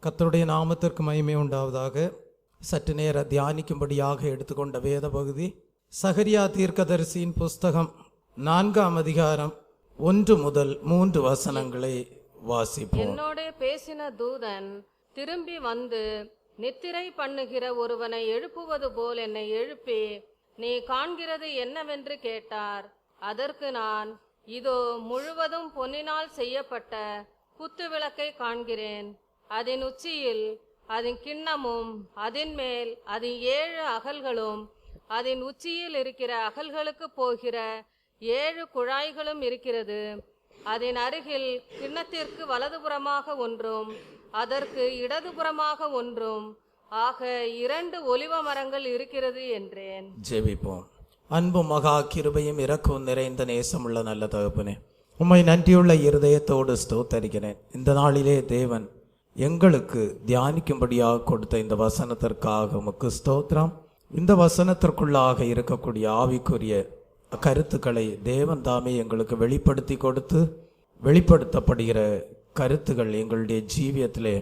கர்த்தருடைய நாமத்திற்கு மகிமை உண்டாவதாக. சற்று நேர தியானிக்கும்படியாக எடுத்துக்கொண்ட வேத பகுதி சகரியா தீர்க்கதரிசியின் புஸ்தகம் 4ஆம் அதிகாரம் 1 முதல் 3 வசனங்களை வாசிப்போம். என்னோட பேசின தூதன் திரும்பி வந்து நித்திரை பண்ணுகிற ஒருவனை எழுப்புவது போல் என்னை எழுப்பி, நீ காண்கிறது என்னவென்று கேட்டார். அதற்கு நான், இதோ முழுவதும் பொன்னினால் செய்யப்பட்ட குத்து விளக்கை காண்கிறேன். அதன் உச்சியில் அதன் கிண்ணமும், அதன் மேல் அதன் 7 அகல்களும், அதன் உச்சியில் இருக்கிற அகல்களுக்கு போகிற 7 குழாய்களும் இருக்கிறது. அதன் அருகில் கிண்ணத்திற்கு வலதுபுறமாக ஒன்றும் அதற்கு இடதுபுறமாக ஒன்றும் ஆக 2 ஒலிவ மரங்கள் இருக்கிறது என்றேன். ஜெபிப்போம். அன்பும் மகா கிருபையும் இரக்கமும் நிறைந்த நேசமுள்ள நல்ல தகப்பனே, உம்மை நன்றியுள்ள இருதயத்தோடு ஸ்தோத்தரிக்கிறேன். இந்த நாளிலே தேவன் எங்களுக்கு தியானிக்கும்படியாக கொடுத்த இந்த வசனத்திற்காக உமக்கு ஸ்தோத்திரம். இந்த வசனத்திற்குள்ளாக இருக்கக்கூடிய ஆவிக்குரிய கருத்துக்களை தேவன் தாமே எங்களுக்கு வெளிப்படுத்தி கொடுத்து, வெளிப்படுத்தப்படுகிற கருத்துக்கள் எங்களுடைய ஜீவியத்திலே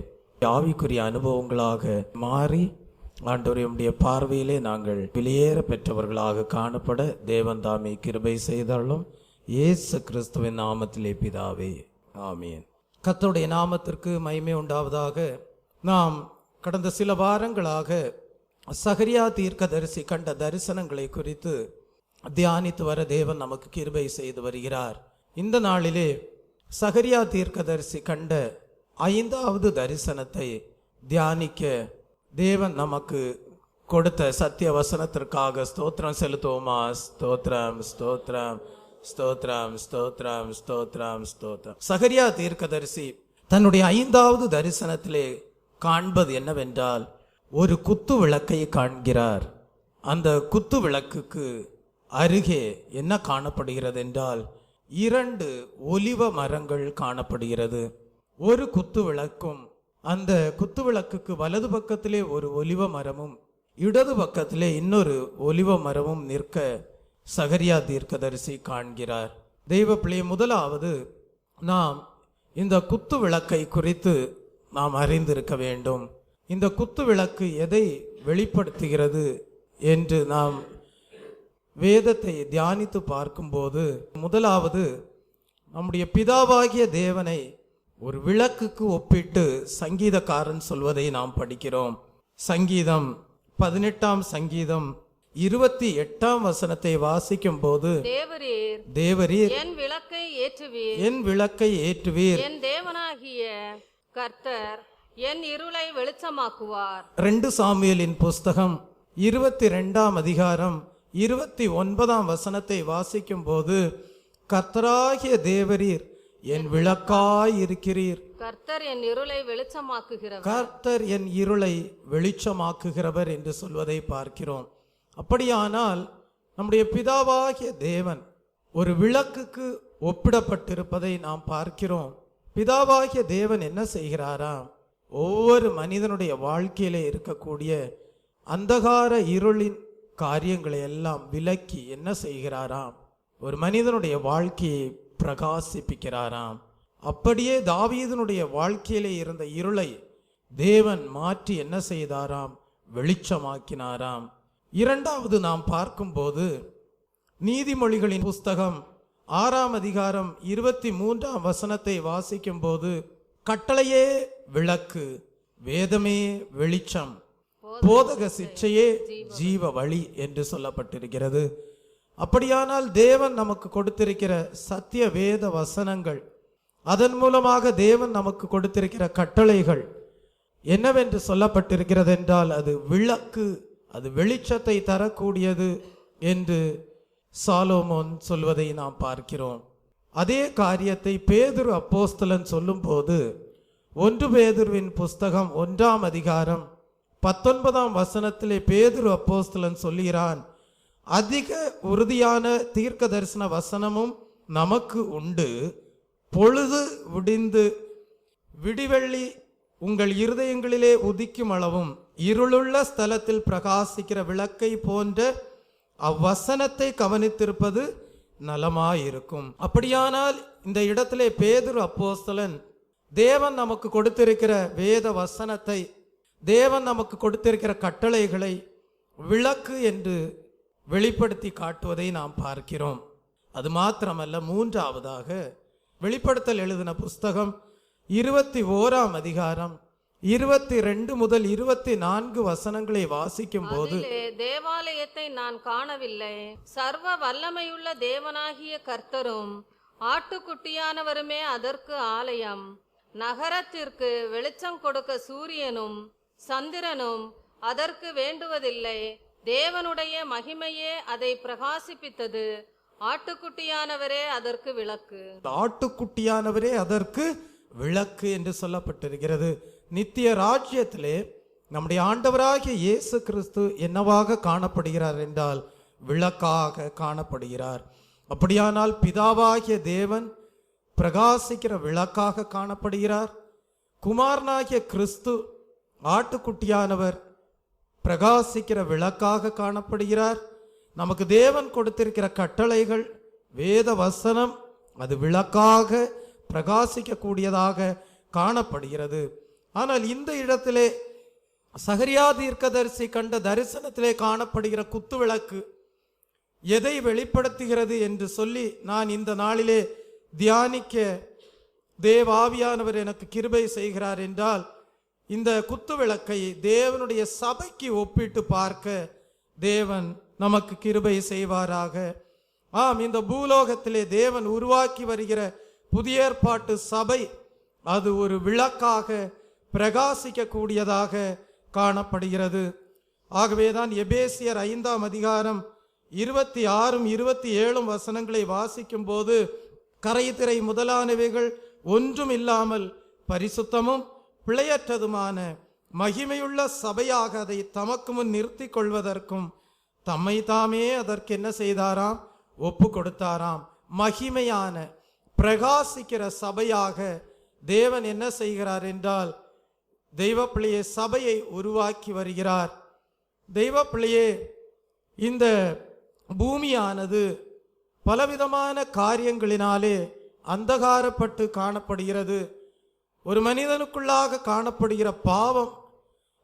ஆவிக்குரிய அனுபவங்களாக மாறி ஆண்டவருடைய பார்வையிலே நாங்கள் வெளியேற பெற்றவர்களாக காணப்பட தேவன் தாமே கிருபை செய்தாலும் இயேசு கிறிஸ்துவின் நாமத்திலே பிதாவே, ஆமீன். கர்த்தருடைய நாமத்திற்கு மகிமை உண்டாவதாக. நாம் கடந்த சில வாரங்களாக சகரியா தீர்க்கதரிசி கண்ட தரிசனங்களை குறித்து தியானித்து வர தேவன் நமக்கு கிருபை செய்து வருகிறார். இந்த நாளிலே சகரியா தீர்க்கதரிசி கண்ட 5வது தரிசனத்தை தியானிக்க தேவன் நமக்கு கொடுத்த சத்திய வசனத்திற்காக ஸ்தோத்திரம் செலுத்துவோமா? ஸ்தோத்திரம், ஸ்தோத்திரம், ஸ்தோத்திரம், ஸ்தோத்திரம், ஸ்தோத்திரம், ஸ்தோத்திரம். சகரியா தீர்க்கதரிசி தன்னுடைய 5வது தரிசனத்திலே காண்பது என்னவென்றால், ஒரு குத்து விளக்கை காண்கிறார். அந்த குத்து விளக்குக்கு அருகே என்ன காணப்படுகிறது என்றால் 2 ஒலிவ மரங்கள் காணப்படுகிறது. ஒரு குத்து விளக்கும், அந்த குத்து விளக்குக்கு வலது பக்கத்திலே ஒரு ஒலிவ மரமும் இடது பக்கத்திலே இன்னொரு ஒலிவ மரமும் நிற்க சகரியா தீர்க்கதரிசி காண்கிறார். தெய்வ பிள்ளை, முதலாவது நாம் இந்த குத்து விளக்கை குறித்து நாம் அறிந்திருக்க வேண்டும். இந்த குத்து விளக்கு எதை வெளிப்படுத்துகிறது என்று நாம் வேதத்தை தியானித்து பார்க்கும்போது, முதலாவது நம்முடைய பிதாவாகிய தேவனை ஒரு விளக்குக்கு ஒப்பிட்டு சங்கீதக்காரன் சொல்வதை நாம் படிக்கிறோம். சங்கீதம் 18ஆம் சங்கீதம் 28ஆம் வசனத்தை வாசிக்கும் போது, தேவரீர் என் விளக்கை ஏற்றுவீர், என் விளக்கை ஏற்றுவீர், என் தேவனாகிய கர்த்தர் என் இருளை வெளிச்சமாக்குவார். 2 சாமுவேலின் புஸ்தகம் 22ஆம் அதிகாரம் 29ஆம் வசனத்தை வாசிக்கும் போது, கர்த்தராகிய தேவரீர் என் விளக்காய் இருக்கிறீர், கர்த்தர் என் இருளை வெளிச்சமாக்குகிறவர், கர்த்தர் என் இருளை வெளிச்சமாக்குகிறவர் என்று சொல்வதை பார்க்கிறோம். அப்படியானால் நம்முடைய பிதாவாகிய தேவன் ஒரு விளக்குக்கு ஒப்பிடப்பட்டிருப்பதை நாம் பார்க்கிறோம். பிதாவாகிய தேவன் என்ன செய்கிறாராம்? ஒவ்வொரு மனிதனுடைய வாழ்க்கையிலே இருக்கக்கூடிய அந்தகார இருளின் காரியங்களை எல்லாம் விலக்கி என்ன செய்கிறாராம்? ஒரு மனிதனுடைய வாழ்க்கையை பிரகாசிப்பிக்கிறாராம். அப்படியே தாவீதினுடைய வாழ்க்கையிலே இருந்த இருளை தேவன் மாற்றி என்ன செய்தாராம்? வெளிச்சமாக்கினாராம். 2வது நாம் பார்க்கும்போது, நீதிமொழிகளின் புஸ்தகம் 6ஆம் அதிகாரம் 23ஆம் வசனத்தை வாசிக்கும் போது, கட்டளையே விளக்கு, வேதமே வெளிச்சம், போதக சிட்சையே ஜீவ வழி என்று சொல்லப்பட்டிருக்கிறது. அப்படியானால் தேவன் நமக்கு கொடுத்திருக்கிற சத்திய வேத வசனங்கள், அதன் மூலமாக தேவன் நமக்கு கொடுத்திருக்கிற கட்டளைகள் என்னவென்று சொல்லப்பட்டிருக்கிறது என்றால், அது விளக்கு, அது வெளிச்சத்தை தரக்கூடியது என்று சாலோமோன் சொல்வதை நாம் பார்க்கிறோம். அதே காரியத்தை பேதுரு அப்போஸ்தலன் சொல்லும் போது, 1 பேதுருவின் புஸ்தகம் 1ஆம் அதிகாரம் 19ஆம் வசனத்திலே பேதுரு அப்போஸ்தலன் சொல்கிறான், அதிக உறுதியான தீர்க்க தரிசன வசனமும் நமக்கு உண்டு, பொழுது விடிந்து விடிவெள்ளி உங்கள் இருதயங்களிலே உதிக்கும் அளவும் இருளுள்ள ஸ்தலத்தில் பிரகாசிக்கிற விளக்கை போன்ற அவ்வசனத்தை தேவன் நமக்கு கொடுத்திருக்கிற வேத வசனத்தை, தேவன் நமக்கு கொடுத்திருக்கிற கட்டளைகளை விளக்கு என்று வெளிப்படுத்தி காட்டுவதை நாம் பார்க்கிறோம். அது மாத்திரமல்ல, மூன்றாவதாக வெளிப்படுத்தல் எழுதின புஸ்தகம் 21ஆம் அதிகாரம் 22 முதல் 24 வசனங்களை வாசிக்கும் போது, தேவாலயத்தை நான் காணவில்லை, சர்வ வல்லமையுள்ள தேவனாகிய கர்த்தரும் ஆட்டுக்குட்டியானவருமே அதற்கு ஆலயம். நகரத்திற்கு வெளிச்சம் கொடுக்க சூரியனும் சந்திரனும் அதற்கு வேண்டுவதில்லை. தேவனுடைய மகிமையே அதை பிரகாசிப்பித்தது. ஆட்டுக்குட்டியானவரே அதற்கு விளக்கு. ஆட்டுக்குட்டியானவரே அதற்கு விளக்கு என்று சொல்லப்பட்டிருக்கிறது. நித்திய ராஜ்யத்திலே நம்முடைய ஆண்டவராகிய இயேசு கிறிஸ்து என்னவாக காணப்படுகிறார் என்றால் விளக்காக காணப்படுகிறார். அப்படியானால் பிதாவாகிய தேவன் பிரகாசிக்கிற விளக்காக காணப்படுகிறார். குமாரனாகிய கிறிஸ்து ஆட்டுக்குட்டியானவர் பிரகாசிக்கிற விளக்காக காணப்படுகிறார். நமக்கு தேவன் கொடுத்திருக்கிற கட்டளைகள், வேத வசனம், அது விளக்காக பிரகாசிக்கக்கூடியதாக காணப்படுகிறது. ஆனால் இந்த இடத்திலே சகரியா தீர்க்கதரிசி கண்ட தரிசனத்திலே காணப்படுகிற குத்து விளக்கு எதை வெளிப்படுத்துகிறது என்று சொல்லி நான் இந்த நாளிலே தியானிக்க தேவாவியானவர் எனக்கு கிருபை செய்கிறார் என்றால், இந்த குத்து விளக்கை தேவனுடைய சபைக்கு ஒப்பிட்டு பார்க்க தேவன் நமக்கு கிருபை செய்வாராக. ஆம், இந்த பூலோகத்திலே தேவன் உருவாக்கி வருகிற புதிய ஏற்பாட்டு சபை அது ஒரு விளக்காக பிரகாசிக்க கூடியதாக காணப்படுகிறது. ஆகவேதான் எபேசியர் 5ஆம் அதிகாரம் 26, 27 வசனங்களை வாசிக்கும் போது, கரைதிரை முதலானவைகள் ஒன்றும் இல்லாமல் பரிசுத்தமும் பிழையற்றதுமான மகிமையுள்ள சபையாக அதை தமக்கு முன் நிறுத்தி கொள்வதற்கும் தம்மை தாமே அதற்கு என்ன செய்தாராம்? ஒப்பு கொடுத்தாராம். மகிமையான பிரகாசிக்கிற சபையாக தேவன் என்ன செய்கிறார் என்றால், தெய்வ பிள்ளையே சபையை உருவாக்கி வருகிறார். தெய்வ பிள்ளையே, இந்த பூமியானது பலவிதமான காரியங்களினாலே அந்தகாரப்பட்டு காணப்படுகிறது. ஒரு மனிதனுக்குள்ளாக காணப்படுகிற பாவம்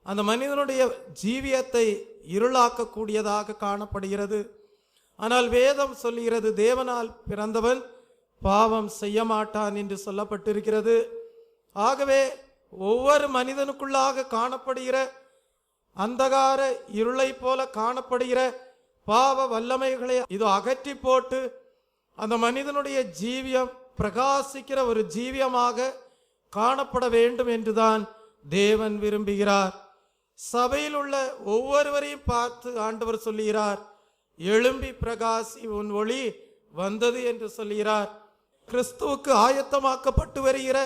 அந்த மனிதனுடைய ஜீவியத்தை இருளாக்கக்கூடியதாக காணப்படுகிறது. ஆனால் வேதம் சொல்லுகிறது, தேவனால் பிறந்தவன் பாவம் செய்ய மாட்டான் என்று சொல்லப்பட்டிருக்கிறது. ஆகவே ஒவ்வொரு மனிதனுக்குள்ளாக காணப்படுகிற அந்தகார இருளை போல காணப்படுகிற பாவ வல்லமைகளை இது அகற்றி போட்டு அந்த மனிதனுடைய ஜீவியம் பிரகாசிக்கிற ஒரு ஜீவியமாக காணப்பட வேண்டும் என்றுதான் தேவன் விரும்புகிறார். சபையில் உள்ள ஒவ்வொருவரையும் பார்த்து ஆண்டவர் சொல்லுகிறார், எழும்பி பிரகாசி, உன் ஒளி வந்தது என்று சொல்லுகிறார். கிறிஸ்துவுக்கு ஆயத்தமாக்கப்பட்டு வருகிற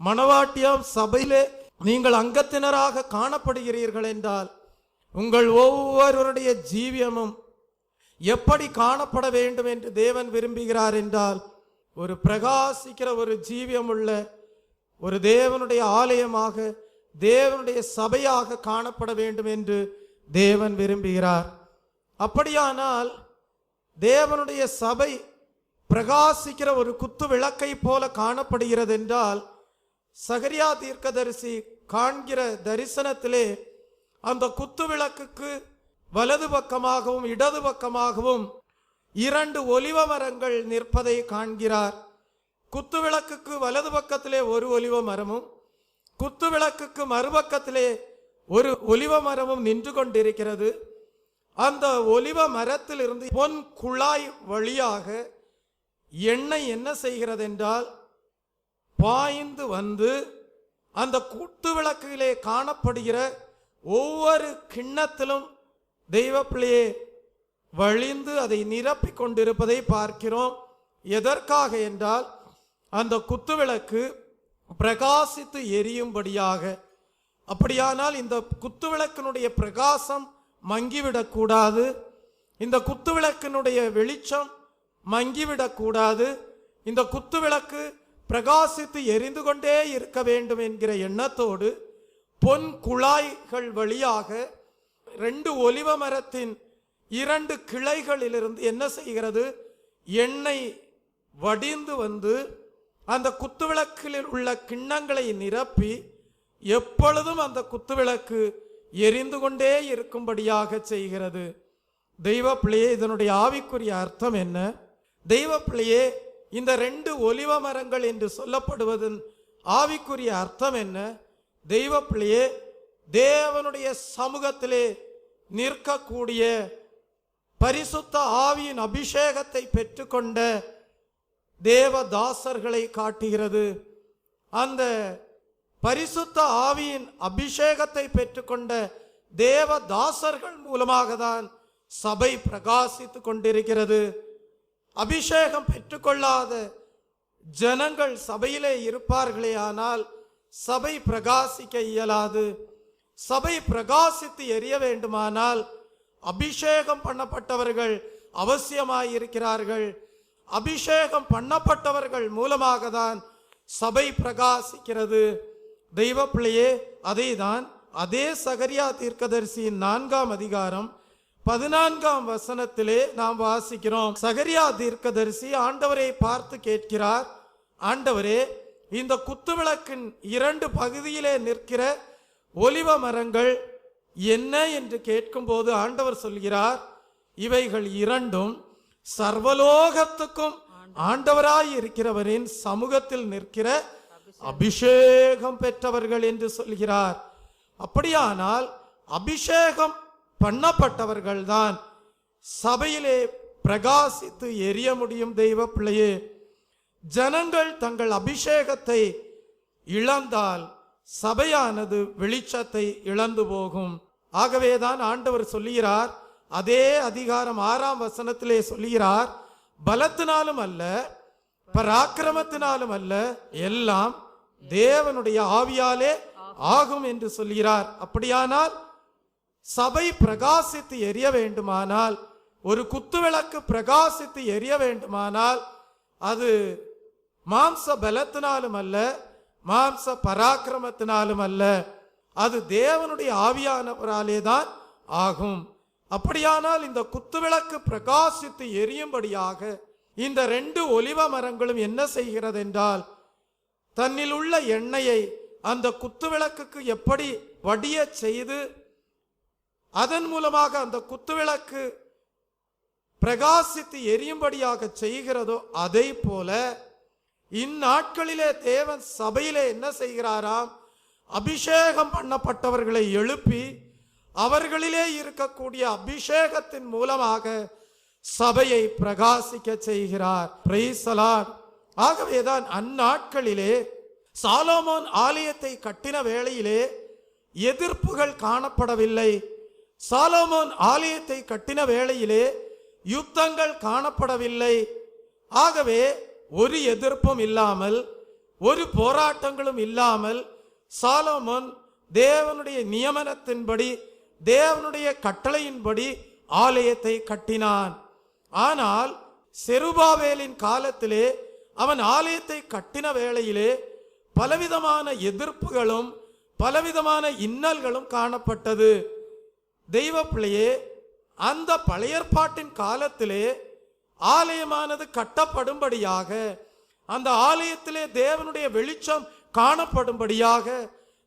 மணவாட்டியாம் சபையிலே நீங்கள் அங்கத்தினராக காணப்படுகிறீர்கள் என்றால், உங்கள் ஒவ்வொருவருடைய ஜீவியமும் எப்படி காணப்பட வேண்டும் என்று தேவன் விரும்புகிறார் என்றால், ஒரு பிரகாசிக்கிற ஒரு ஜீவியம் உள்ள ஒரு தேவனுடைய ஆலயமாக, தேவனுடைய சபையாக காணப்பட வேண்டும் என்று தேவன் விரும்புகிறார். அப்படியானால் தேவனுடைய சபை பிரகாசிக்கிற ஒரு குத்து விளக்கை போல காணப்படுகிறது என்றால், சகரியா தீர்க்கதரிசி காண்கிற தரிசனத்திலே அந்த குத்து விளக்குக்கு வலது பக்கமாகவும் இடது பக்கமாகவும் 2 ஒலிவ மரங்கள் நிற்பதை காண்கிறார். குத்து விளக்குக்கு வலது பக்கத்திலே ஒரு ஒலிவ மரமும், குத்து விளக்குக்கு மறுபக்கத்திலே ஒரு ஒலிவ மரமும் நின்று கொண்டிருக்கிறது. அந்த ஒலிவ மரத்தில் இருந்து பொன் குழாய் வழியாக எண்ணெய் என்ன செய்கிறது என்றால், பாய்ந்து வந்து அந்த குத்து விளக்கிலே காணப்படுகிற ஒவ்வொரு கிண்ணத்திலும் தெய்வ பிள்ளையே வழிந்து அதை நிரப்பி கொண்டிருப்பதை பார்க்கிறோம். எதற்காக என்றால், அந்த குத்து விளக்கு பிரகாசித்து எரியும்படியாக. அப்படியானால் இந்த குத்து விளக்கினுடைய பிரகாசம் மங்கிவிடக்கூடாது, இந்த குத்து விளக்கினுடைய வெளிச்சம் மங்கிவிடக்கூடாது, இந்த குத்து விளக்கு பிரகாசித்து எரிந்து கொண்டே இருக்க வேண்டும் என்கிற எண்ணத்தோடு பொன் குழாய்கள் வழியாக 2 ஒலிவ மரத்தின் 2 கிளைகளிலிருந்து என்ன செய்கிறது? எண்ணெய் வடிந்து வந்து அந்த குத்துவிளக்கில் உள்ள கிண்ணங்களை நிரப்பி எப்பொழுதும் அந்த குத்துவிளக்கு எரிந்து கொண்டே இருக்கும்படியாக செய்கிறது. தெய்வ பிள்ளையே, இதனுடைய ஆவிக்குரிய அர்த்தம் என்ன? தெய்வ பிள்ளையே, இந்த 2 ஒலிவ மரங்கள் என்று சொல்லப்படுவதன் ஆவிக்குரிய அர்த்தம் என்ன? தெய்வ பிள்ளையே, தேவனுடைய சமூகத்திலே நிற்கக்கூடிய பரிசுத்த ஆவியின் அபிஷேகத்தை பெற்றுக்கொண்ட தேவதாசர்களை காட்டுகிறது. அந்த பரிசுத்த ஆவியின் அபிஷேகத்தை பெற்றுக்கொண்ட தேவதாசர்கள் மூலமாக தான் சபை பிரகாசித்துக் கொண்டிருக்கிறது. அபிஷேகம் பெற்றுக்கொள்ளாத ஜனங்கள் சபையிலே இருப்பார்களே ஆனால் சபை பிரகாசிக்க இயலாது. சபை பிரகாசித்து எரிய வேண்டுமானால் அபிஷேகம் பண்ணப்பட்டவர்கள் அவசியமாயிருக்கிறார்கள். அபிஷேகம் பண்ணப்பட்டவர்கள் மூலமாக தான் சபை பிரகாசிக்கிறது. தெய்வ பிள்ளையே, அதை தான் அதே சகரியா தீர்க்கதரிசியின் 4ஆம் அதிகாரம் 14ஆம் வசனத்திலே நாம் வாசிக்கிறோம். சகரியா தீர்க்கதரிசி ஆண்டவரை பார்த்து கேட்கிறார், ஆண்டவரே, இந்த குத்துவிளக்கின் 2 பகுதியிலே நிற்கிற ஒலிவ மரங்கள் என்ன என்று கேட்கும்போது ஆண்டவர் சொல்கிறார், இவைகள் 2ம் சர்வலோகத்துக்கும் ஆண்டவராய் இருக்கிறவரின் சமூகத்தில் நிற்கிற அபிஷேகம் பெற்றவர்கள் என்று சொல்கிறார். அப்படியானால் அபிஷேகம் பண்ணப்பட்டவர்கள் தான் சபையிலே பிரகாசித்து எரிய முடியும். தெய்வ பிள்ளையே, ஜனங்கள் தங்கள் அபிஷேகத்தை இழந்தால் சபையானது வெளிச்சத்தை இழந்து போகும். ஆகவேதான் ஆண்டவர் சொல்லுகிறார், அதே அதிகாரம் 6ஆம் வசனத்திலே சொல்லுகிறார், பலத்தினாலும் அல்ல பராக்கிரமத்தினாலும் அல்ல, எல்லாம் தேவனுடைய ஆவியாலே ஆகும் என்று சொல்கிறார். அப்படியானால் சபை பிரகாசித்து எரிய வேண்டுமானால், ஒரு குத்துவிளக்கு பிரகாசித்து எரிய வேண்டுமானால் அது மாம்ச பலத்தினாலும் அல்ல, மாம்ச பராக்கிரமத்தினாலும் அல்ல, அது தேவனுடைய ஆவியானவராலே தான் ஆகும். அப்படியானால் இந்த குத்துவிளக்கு பிரகாசித்து எரியும்படியாக இந்த 2 ஒலிவ மரங்களும் என்ன செய்கிறது என்றால், தன்னில் உள்ள எண்ணெயை அந்த குத்துவிளக்குக்கு எப்படி வடிய செய்து அதன் மூலமாக அந்த குத்துவிளக்கு பிரகாசித்து எரியும்படியாக செய்கிறதோ அதை போல இந்நாட்களிலே தேவன் சபையிலே என்ன செய்கிறாராம், அபிஷேகம் பண்ணப்பட்டவர்களை எழுப்பி அவர்களிலே இருக்கக்கூடிய அபிஷேகத்தின் மூலமாக சபையை பிரகாசிக்க செய்கிறார். Price the Lord. ஆகவேதான் அந்நாட்களிலே சாலோமோன் ஆலயத்தை கட்டின வேளையிலே எதிர்ப்புகள் காணப்படவில்லை. சாலோமோன் ஆலயத்தை கட்டின வேளையிலே யுத்தங்கள் காணப்படவில்லை. ஆகவே ஒரு எதிர்ப்பும் இல்லாமல், ஒரு போராட்டங்களும் இல்லாமல் சாலோமோன் தேவனுடைய நியமனத்தின்படி, தேவனுடைய கட்டளையின்படி ஆலயத்தை கட்டினான். ஆனால் செருபாபேலின் காலத்திலே அவன் ஆலயத்தை கட்டின வேளையிலே பலவிதமான எதிர்ப்புகளும் பலவிதமான இன்னல்களும் காணப்பட்டது. தெய்வ பிள்ளையே, அந்த பழைய ஏற்பாட்டின் காலத்திலே ஆலயமானது கட்டப்படும்படியாக, அந்த ஆலயத்திலே தேவனுடைய வெளிச்சம் காணப்படும்படியாக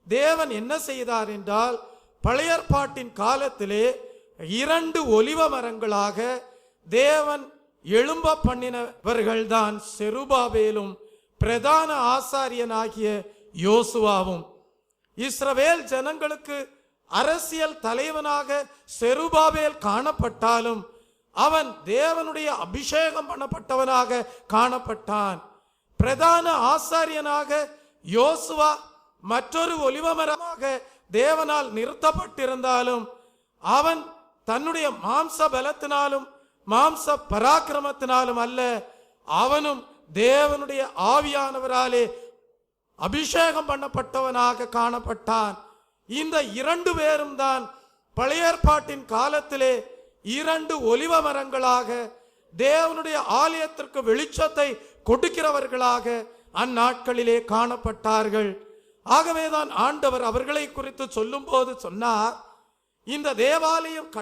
தேவன் என்ன செய்தார் என்றால், பழைய ஏற்பாட்டின் காலத்திலே 2 ஒலிவ மரங்களாக தேவன் எழும்ப பண்ணினவர்கள்தான் செருபாபேலும் பிரதான ஆசாரியனாகிய யோசுவாவும். இஸ்ரவேல் ஜனங்களுக்கு அரசியல் தலைவனாக செருபாபேல் காணப்பட்டாலும் அவன் தேவனுடைய அபிஷேகம் பண்ணப்பட்டவனாக காணப்பட்டான். பிரதான ஆசாரியனாக யோசுவா மற்றொரு ஒலிவமரமாக தேவனால் நிறுத்தப்பட்டிருந்தாலும் அவன் தன்னுடைய மாம்ச பலத்தினாலும் மாம்ச பராக்கிரமத்தினாலும் அல்ல, அவனும் தேவனுடைய ஆவியானவராலே அபிஷேகம் பண்ணப்பட்டவனாக காணப்பட்டான். இந்த 2 பேரும் தான் பழைய ஏற்பாட்டின் காலத்திலே 2 ஒலிவ மரங்களாக தேவனுடைய ஆலயத்திற்கு வெளிச்சத்தை கொடுக்கிறவர்களாக அந்நாட்களிலே காணப்பட்டார்கள். ஆகவேதான் ஆண்டவர் அவர்களை குறித்து சொல்லும் போது சொன்னார், இந்த தேவாலயம்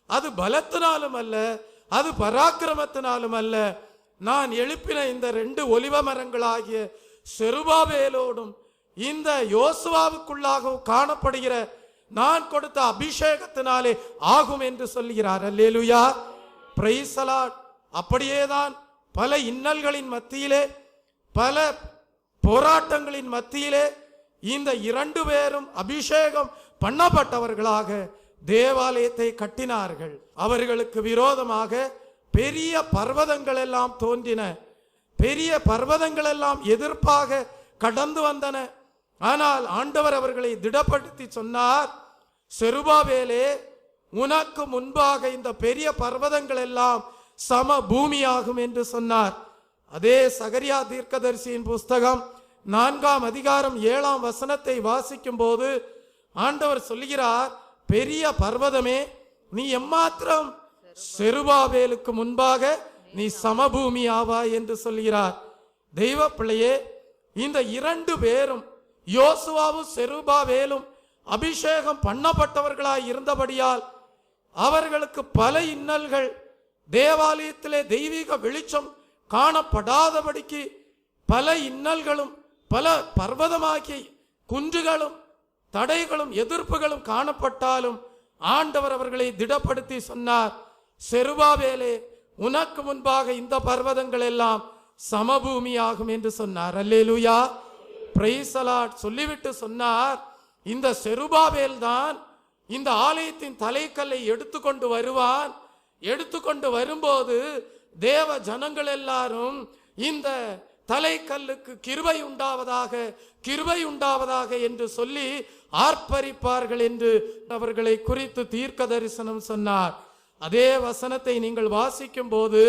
அது பலத்தினாலும் அல்ல, அது பராக்கிரமத்தினாலும் அல்ல. நான் எழுப்பின இந்த 2 ஒலிவ மரங்களாகிய செருபாபேலோடும் இந்த யோசுவாவுக்குள்ளாக காணப்படுகிற நான் கொடுத்த அபிஷேகத்தினாலே ஆகும் என்று சொல்கிறார். அல்லேலூயா, பிரைஸ் தி லார்ட். அப்படியேதான் பல இன்னல்களின் மத்தியிலே, பல போராட்டங்களின் மத்தியிலே இந்த 2 பேரும் அபிஷேகம் பண்ணப்பட்டவர்களாக தேவாலயத்தை கட்டினார்கள். அவர்களுக்கு விரோதமாக பெரிய பர்வதங்கள் எல்லாம் தோன்றின, பெரிய பர்வதங்கள் எல்லாம் எதிர்ப்பாக கடந்து வந்தன. ஆனால் ஆண்டவர் அவர்களை திடப்படுத்தி சொன்னார், செருபாபேலே, உனக்கு முன்பாக இந்த பெரிய பர்வதங்கள் எல்லாம் சம பூமியாகும் என்று சொன்னார். அதே சகரியா தீர்க்கதரிசியின் புஸ்தகம் 4ஆம் அதிகாரம் 7ஆம் வசனத்தை வாசிக்கும் போது ஆண்டவர் சொல்கிறார், பெரிய பர்வதமே, நீ எம்மாத்திரம் செருபாபேலுக்கு முன்பாக நீ சமபூமி ஆவாய் என்று சொல்கிறார். தெய்வ பிள்ளையே, இந்த 2 பேரும், யோசுவாவும் செருபாபேலும் அபிஷேகம் பண்ணப்பட்டவர்களாய் இருந்தபடியால் அவர்களுக்கு பல இன்னல்கள், தேவாலயத்திலே தெய்வீக வெளிச்சம் காணப்படாதபடிக்கு பல இன்னல்களும் பல பர்வதமாகிய குன்றுகளும் தடைகளும் எதிர்ப்புகளும் காணப்பட்டாலும் ஆண்டவர் அவர்களை திடப்படுத்தி சொன்னார், செருபாபேலே, உனக்கு முன்பாக இந்த பர்வதங்கள் எல்லாம் சமபூமியாகும் என்று சொன்னார். அல்லேலூயா, பிரைஸ் தி லார்ட். சொல்லிவிட்டு சொன்னார், இந்த செருபாபேல் தான் இந்த ஆலயத்தின் தலைக்கல்லை எடுத்துக்கொண்டு வருவான். எடுத்துக்கொண்டு வரும்போது தேவ ஜனங்கள் எல்லாரும் இந்த தலைக்கல்லுக்கு கிருபை உண்டாவதாக, கிருபை உண்டாவதாக என்று சொல்லி ஆர்ப்பரிப்பார்கள் என்று அவர்களை குறித்து தீர்க்க தரிசனம் சொன்னார். அதே வசனத்தை நீங்கள் வாசிக்கும் போது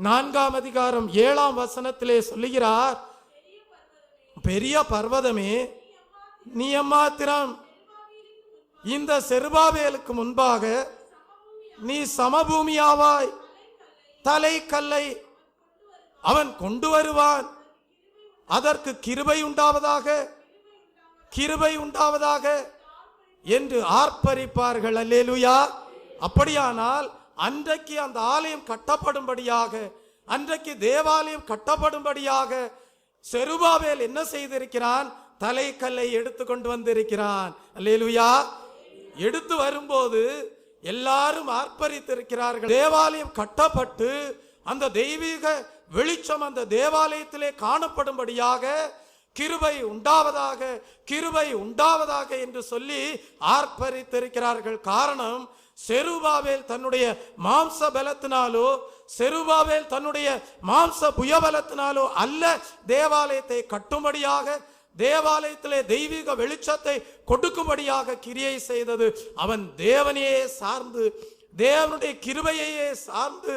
4ஆம் அதிகாரம் 7ஆம் வசனத்திலே சொல்லுகிறார், பெரிய பர்வதமே, நீ எம்மாத்திரம் இந்த செருபாபேலுக்கு முன்பாக நீ சமபூமியாவாய். தலைக்கல்லை அவன் கொண்டு வருவான், அதற்கு கிருபை உண்டாவதாக, கிருபை உண்டாவதாக என்று ஆர்ப்பரிப்பார்கள். அல்லேலூயா. அப்படியானால் அன்றைக்கு அந்த ஆலயம் கட்டப்படும்படியாக, அன்றைக்கு தேவாலயம் கட்டப்படும்படியாக செருபாபேல் என்ன செய்திருக்கிறான்? தலைக்கல்லை எடுத்து கொண்டு வந்திருக்கிறான். அல்லேலூயா. எடுத்து வரும்போது எல்லாரும் ஆர்ப்பரித்திருக்கிறார்கள். தேவாலயம் கட்டப்பட்டு அந்த தெய்வீக வெளிச்சம் அந்த தேவாலயத்திலே காணப்படும்படியாக கிருபை உண்டாவதாக, கிருபை உண்டாவதாக என்று சொல்லி ஆர்ப்பரித்திருக்கிறார்கள். காரணம், செருபாபேல் தன்னுடைய மாம்ச பலத்தினாலோ, செருபாபேல் தன்னுடைய மாம்ச புயபலத்தினாலோ அல்ல தேவாலயத்தை கட்டும்படியாக, தேவாலயத்திலே தெய்வீக வெளிச்சத்தை கொடுக்கும்படியாக கிரியை செய்தது. அவன் தேவனையே சார்ந்து, தேவனுடைய கிருபையையே சார்ந்து,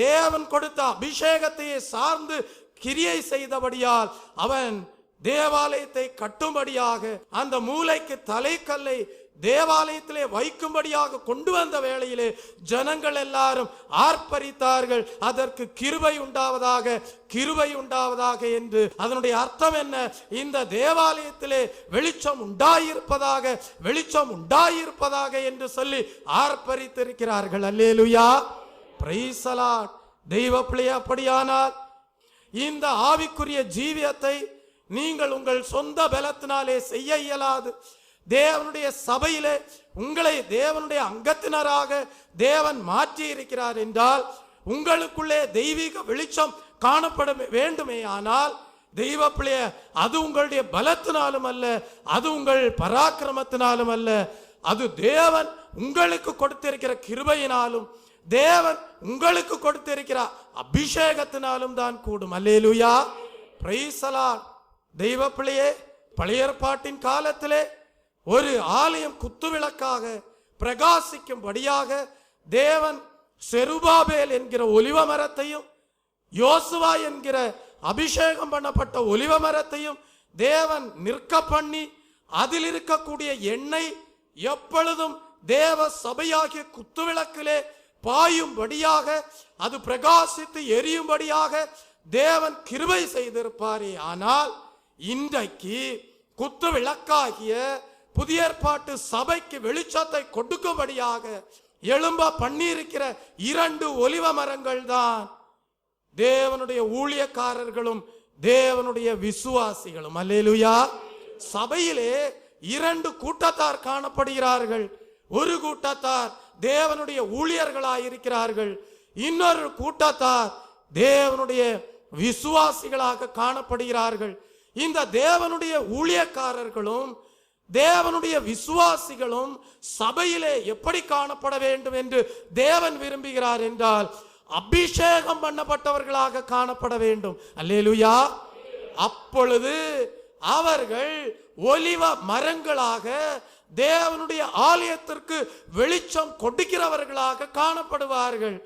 தேவன் கொடுத்த அபிஷேகத்தையே சார்ந்து கிரியை செய்தபடியால் அவன் தேவாலயத்தை கட்டும்படியாக அந்த மூலைக்கு தலைக்கல்லை தேவாலயத்திலே வைக்கும்படியாக கொண்டு வந்த வேளையிலே ஜனங்கள் எல்லாரும் ஆர்ப்பரித்தார்கள், அதற்கு கிருபை உண்டாவதாக, கிருபை உண்டாவதாக என்று. அதனுடைய அர்த்தம் என்ன? இந்த தேவாலயத்திலே வெளிச்சம் உண்டாயிருப்பதாக, வெளிச்சம் உண்டாயிருப்பதாக என்று சொல்லி ஆர்ப்பரித்திருக்கிறார்கள். அல்லேலூயா, பிரைஸ் தி லார்ட். தெய்வ பிள்ளையே, அப்படியானால் இந்த ஆவிக்குரிய ஜீவியத்தை நீங்கள் உங்கள் சொந்த பலத்தினாலே செய்ய இயலாது. தேவனுடைய சபையிலே உங்களை தேவனுடைய அங்கத்தினராக தேவன் மாற்றி இருக்கிறார் என்றால், உங்களுக்குள்ளே தெய்வீக வெளிச்சம் காணப்பட வேண்டுமே. ஆனால் தெய்வ பிள்ளைய, அது உங்களுடைய பலத்தினாலும் அல்ல, அது உங்கள் பராக்கிரமத்தினாலும் அல்ல, அது தேவன் உங்களுக்கு கொடுத்திருக்கிற கிருபையினாலும், தேவன் உங்களுக்கு கொடுத்திருக்கிற அபிஷேகத்தினாலும் தான் கூடும். அல்லேலூயா, பிரைஸ் தி லார்ட். தெய்வ பிள்ளையே, பழைய ஏற்பாட்டின் காலத்திலே ஒரு ஆலயம் குத்துவிளக்காக பிரகாசிக்கும்படியாக தேவன் செருபாபேல் என்கிற ஒலிவ மரத்தையும் யோசுவா என்கிற அபிஷேகம் பண்ணப்பட்ட ஒலிவ மரத்தையும் தேவன் நிற்க பண்ணி, அதில் இருக்கக்கூடிய எண்ணெய் எப்பொழுதும் தேவ சபையாகிய குத்துவிளக்கிலே பாயும்படியாக, அது பிரகாசித்து எரியும்படியாக தேவன் கிருபை செய்திருப்பாரே. ஆனால் இன்றைக்கு குத்து விளக்காகிய புதிய ஏற்பாட்டு சபைக்கு வெளிச்சத்தை கொடுக்கும்படியாக எழும்ப பண்ணியிருக்கிற 2 ஒலிவ மரங்கள் தான் தேவனுடைய ஊழியக்காரர்களும் தேவனுடைய விசுவாசிகளும். அல்லேலூயா. சபையிலே 2 கூட்டத்தார் காணப்படுகிறார்கள். ஒரு கூட்டத்தார் தேவனுடைய ஊழியர்களாயிருக்கிறார்கள், இன்னொரு கூட்டத்தார் தேவனுடைய விசுவாசிகளாக காணப்படுகிறார்கள். இந்த தேவனுடைய ஊழியக்காரர்களும் தேவனுடைய விசுவாசிகளும் சபையிலே எப்படி காணப்பட வேண்டும் என்று தேவன் விரும்புகிறார் என்றால் அபிஷேகம் பண்ணப்பட்டவர்களாக காணப்பட வேண்டும். அல்லேலூயா. அப்பொழுது அவர்கள் ஒலிவ மரங்களாக தேவனுடைய ஆலயத்திற்கு வெளிச்சம் கொடுக்கிறவர்களாக காணப்படுவார்கள்.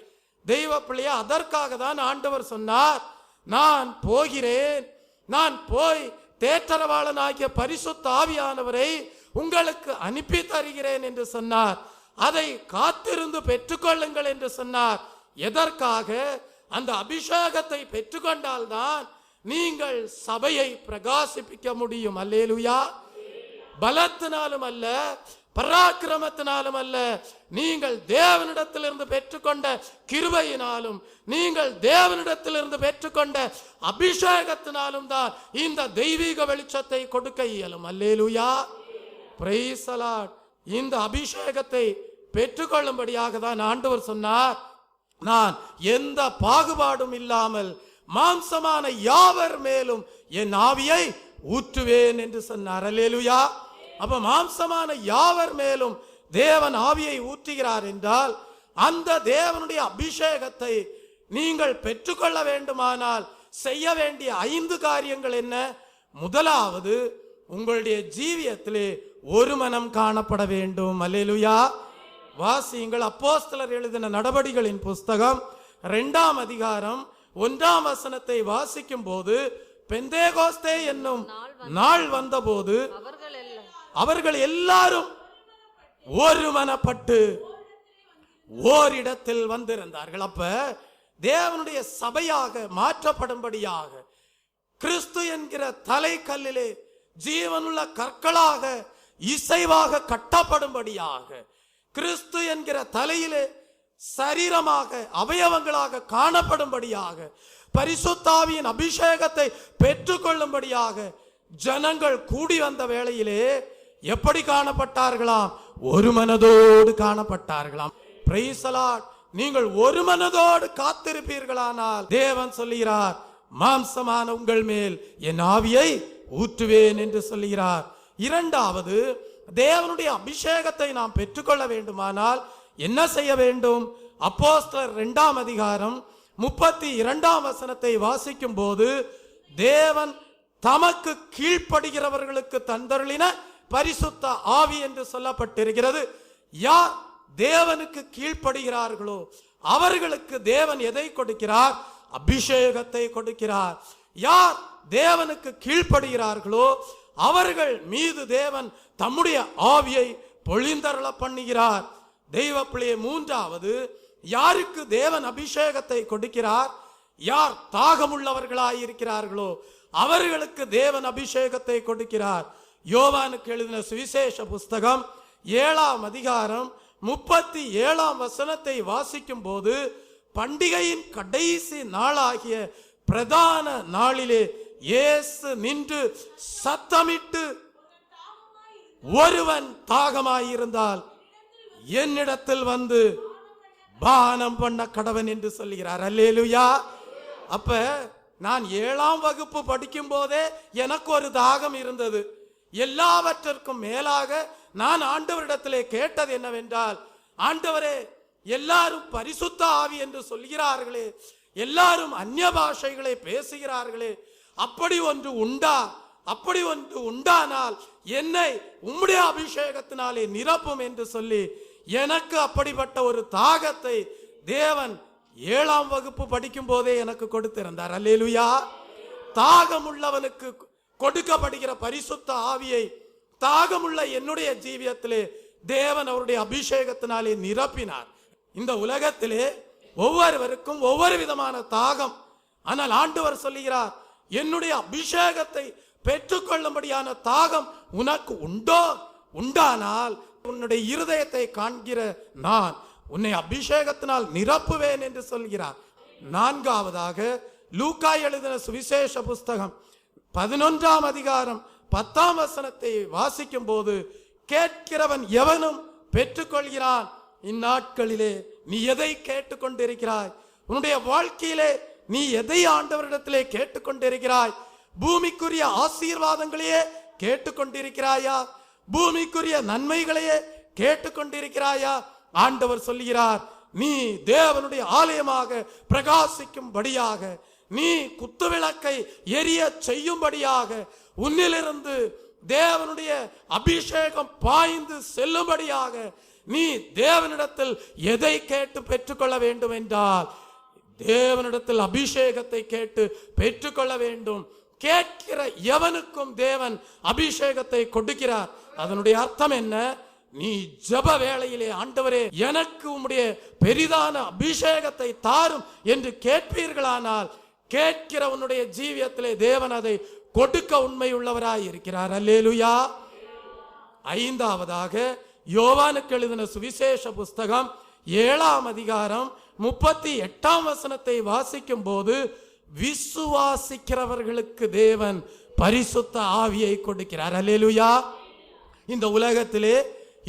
தெய்வ பிள்ளையா, அதற்காக தான் ஆண்டவர் சொன்னார், நான் போகிறேன், நான் போய் தேற்றரவாளனாகிய பரிசுத்த ஆவியானவரை உங்களுக்கு அனுப்பி தருகிறேன் என்று சொன்னார். அதை காத்திருந்து பெற்றுக்கொள்ளுங்கள் என்று சொன்னார். எதற்காக? அந்த அபிஷேகத்தை பெற்றுக்கொண்டால்தான் நீங்கள் சபையை பிரகாசிப்பிக்க முடியும். அல்லேலூயா. பலத்தினாலும் அல்ல, பராக்கிரமத்தினாலும் அல்ல, நீங்கள் தேவனிடத்திலிருந்து பெற்றுக்கொண்ட கிருபையினாலும் நீங்கள் தேவனிடத்திலிருந்து பெற்றுக்கொண்ட அபிஷேகத்தினாலும் தான் இந்த தெய்வீக வெளிச்சத்தை கொடுக்க இயலும். அல்லேலூயா. Praise the lord. இந்த அபிஷேகத்தை பெற்றுக்கொள்ளும்படியாக தான் ஆண்டவர் சொன்னார், நான் எந்த பாகுபாடும் இல்லாமல் மாம்சமான யாவர் மேலும் என் ஆவியை ஊற்றுவேன் என்று சொன்னார். அல்லேலூயா. அப்ப மாம்சமான யாவர் மேலும் தேவன் ஆவியை ஊற்றுகிறார் என்றால் அந்த தேவனுடைய அபிஷேகத்தை நீங்கள் பெற்றுக்கொள்ள வேண்டுமானால் செய்ய வேண்டிய 5 காரியங்கள் என்ன? முதலாவது, உங்களுடைய ஜீவியத்திலே ஒரு மனம் காணப்பட வேண்டும். அல்லேலூயா. வாசியுங்கள். அப்போஸ்தலர் எழுதின நடபடிகளின் புஸ்தகம் 2ஆம் அதிகாரம் 1ஆம் வசனத்தை வாசிக்கும் போது, பெந்தேகோஸ்தே என்னும் நாள் வந்தபோது அவர்கள் எல்லாரும் ஒருமனப்பட்டு ஓரிடத்தில் வந்திருந்தார்கள். அப்ப தேவனுடைய சபையாக மாற்றப்படும்படியாக, கிறிஸ்து என்கிற தலைக்கல்லிலே ஜீவனுள்ள கற்களாக இசைவாக கட்டப்படும்படியாக, கிறிஸ்து என்கிற தலையிலே சரீரமாக அவயவங்களாக காணப்படும்படியாக, பரிசுத்தாவியின் அபிஷேகத்தை பெற்றுக்கொள்ளும்படியாக ஜனங்கள் கூடி வந்த வேளையிலே எப்படி காணப்பட்டார்களாம்? ஒரு மனதோடு காணப்பட்டார்களாம். Price the Lord. நீங்கள் ஒரு மனதோடு காத்திருப்பீர்களானால் தேவன் சொல்கிறார், மாம்சமான உங்கள் மேல் என் ஆவியை ஊற்றுவேன் என்று சொல்கிறார். இரண்டாவது, தேவனுடைய அபிஷேகத்தை நாம் பெற்றுக்கொள்ள வேண்டுமானால் என்ன செய்ய வேண்டும்? அப்போஸ்தலர் 2ஆம் அதிகாரம் 32ஆம் வசனத்தை வாசிக்கும் போது, தேவன் தமக்கு கீழ்ப்படுகிறவர்களுக்கு தந்தருளின பரிசுத்த ஆவி என்று சொல்லப்பட்டிருக்கிறது. யார் தேவனுக்கு கீழ்ப்படுகிறார்களோ அவர்களுக்கு தேவன் எதை கொடுக்கிறார்? அபிஷேகத்தை கொடுக்கிறார். யார் தேவனுக்கு கீழ்ப்படுகிறார்களோ அவர்கள் மீது தேவன் தம்முடைய ஆவியை பொழிந்தருள பண்ணுகிறார். தெய்வ பிள்ளையே, மூன்றாவது, யாருக்கு தேவன் அபிஷேகத்தை கொடுக்கிறார்? யார் தாகமுள்ளவர்களாயிருக்கிறார்களோ அவர்களுக்கு தேவன் அபிஷேகத்தை கொடுக்கிறார். யோவானுக்கு எழுதின சுவிசேஷ புஸ்தகம் 7ஆம் அதிகாரம் 37ஆம் வசனத்தை வாசிக்கும் போது, பண்டிகையின் கடைசி நாளாகிய பிரதான நாளிலே இயேசு நின்று சத்தமிட்டு, ஒருவன் தாகமாயிருந்தால் என்னிடத்தில் வந்து பானம் பண்ண கடவன் என்று சொல்கிறார். அல்லேலூயா. அப்ப நான் 7ஆம் வகுப்பு படிக்கும் போதே எனக்கு ஒரு தாகம் இருந்தது. எல்லாவற்றிற்கும் மேலாக நான் ஆண்டவரிடத்திலே கேட்டது என்னவென்றால், ஆண்டவரே, எல்லாரும் பரிசுத்த ஆவி என்று சொல்கிறார்களே, எல்லாரும் அந்நிய பாஷைகளை பேசுகிறார்களே, அப்படி ஒன்று உண்டா? அப்படி ஒன்று உண்டானால் என்னை உம்முடைய அபிஷேகத்தினாலே நிரப்பும் என்று சொல்லி எனக்கு அப்படிப்பட்ட ஒரு தாகத்தை தேவன் 7ஆம் வகுப்பு படிக்கும் போதே எனக்கு கொடுத்திருந்தார். அல்லேலூயா. தாகம் உள்ளவனுக்கு கொடுக்கப்படுகிற பரிசுத்த ஆவியை தாகமுள்ள என்னுடைய ஜீவியத்திலே தேவன் அவருடைய அபிஷேகத்தினாலே நிரப்பினார். இந்த உலகத்திலே ஒவ்வொருவருக்கும் ஒவ்வொரு விதமான தாகம். ஆனால் ஆண்டவர் சொல்லுகிறார், என்னுடைய அபிஷேகத்தை பெற்றுக்கொள்ளும்படியான தாகம் உனக்கு உண்டோ? உண்டானால் உன்னுடைய இருதயத்தை காண்கிற நான் உன்னை அபிஷேகத்தினால் நிரப்புவேன் என்று சொல்கிறார். நான்காவதாக லூக்கா எழுதின சுவிசேஷ புஸ்தகம் 11ஆம் அதிகாரம் 10ஆம் வசனத்தை வாசிக்கும் போது, கேட்கிறவன் எவனும் பெற்றுக்கொள்கிறான். இந்நாட்களிலே நீ எதை கேட்டுக்கொண்டிருக்கிறாய்? உன்னுடைய வாழ்க்கையிலே நீ எதை ஆண்டவரிடத்திலே கேட்டுக்கொண்டிருக்கிறாய்? பூமிக்குரிய ஆசீர்வாதங்களையே கேட்டுக்கொண்டிருக்கிறாயா? பூமிக்குரிய நன்மைகளையே கேட்டுக்கொண்டிருக்கிறாயா? ஆண்டவர் சொல்கிறார், நீ தேவனுடைய ஆலயமாக பிரகாசிக்கும்படியாக, நீ குத்துவிளக்கை எரிய செய்யும்படியாக, உன்னிலிருந்து தேவனுடைய அபிஷேகம் பாய்ந்து செல்லும்படியாக நீ தேவனிடத்தில் எதை கேட்டு பெற்றுக்கொள்ள வேண்டும் என்றால், தேவனிடத்தில் அபிஷேகத்தை கேட்டு பெற்றுக்கொள்ள வேண்டும். கேட்கிற எவனுக்கும் தேவன் அபிஷேகத்தை கொடுக்கிறார். அதனுடைய அர்த்தம் என்ன? நீ ஜெப வேளையிலே, ஆண்டவரே எனக்கு உம்முடைய பெரிதான அபிஷேகத்தை தாரும் என்று கேட்பீர்களானால், கேட்கிறவனுடைய ஜீவியத்திலே தேவன் அதை கொடுக்க உண்மையுள்ளவராய் இருக்கிறார். அல்லேலூயா. ஐந்தாவதாக யோவானுக்கு எழுதின சுவிசேஷ புஸ்தகம் 7ஆம் அதிகாரம் 38ஆம் வசனத்தை வாசிக்கும் போது, விசுவாசிக்கிறவர்களுக்கு தேவன் பரிசுத்த ஆவியை கொடுக்கிறார். அல்லேலூயா. இந்த உலகத்திலே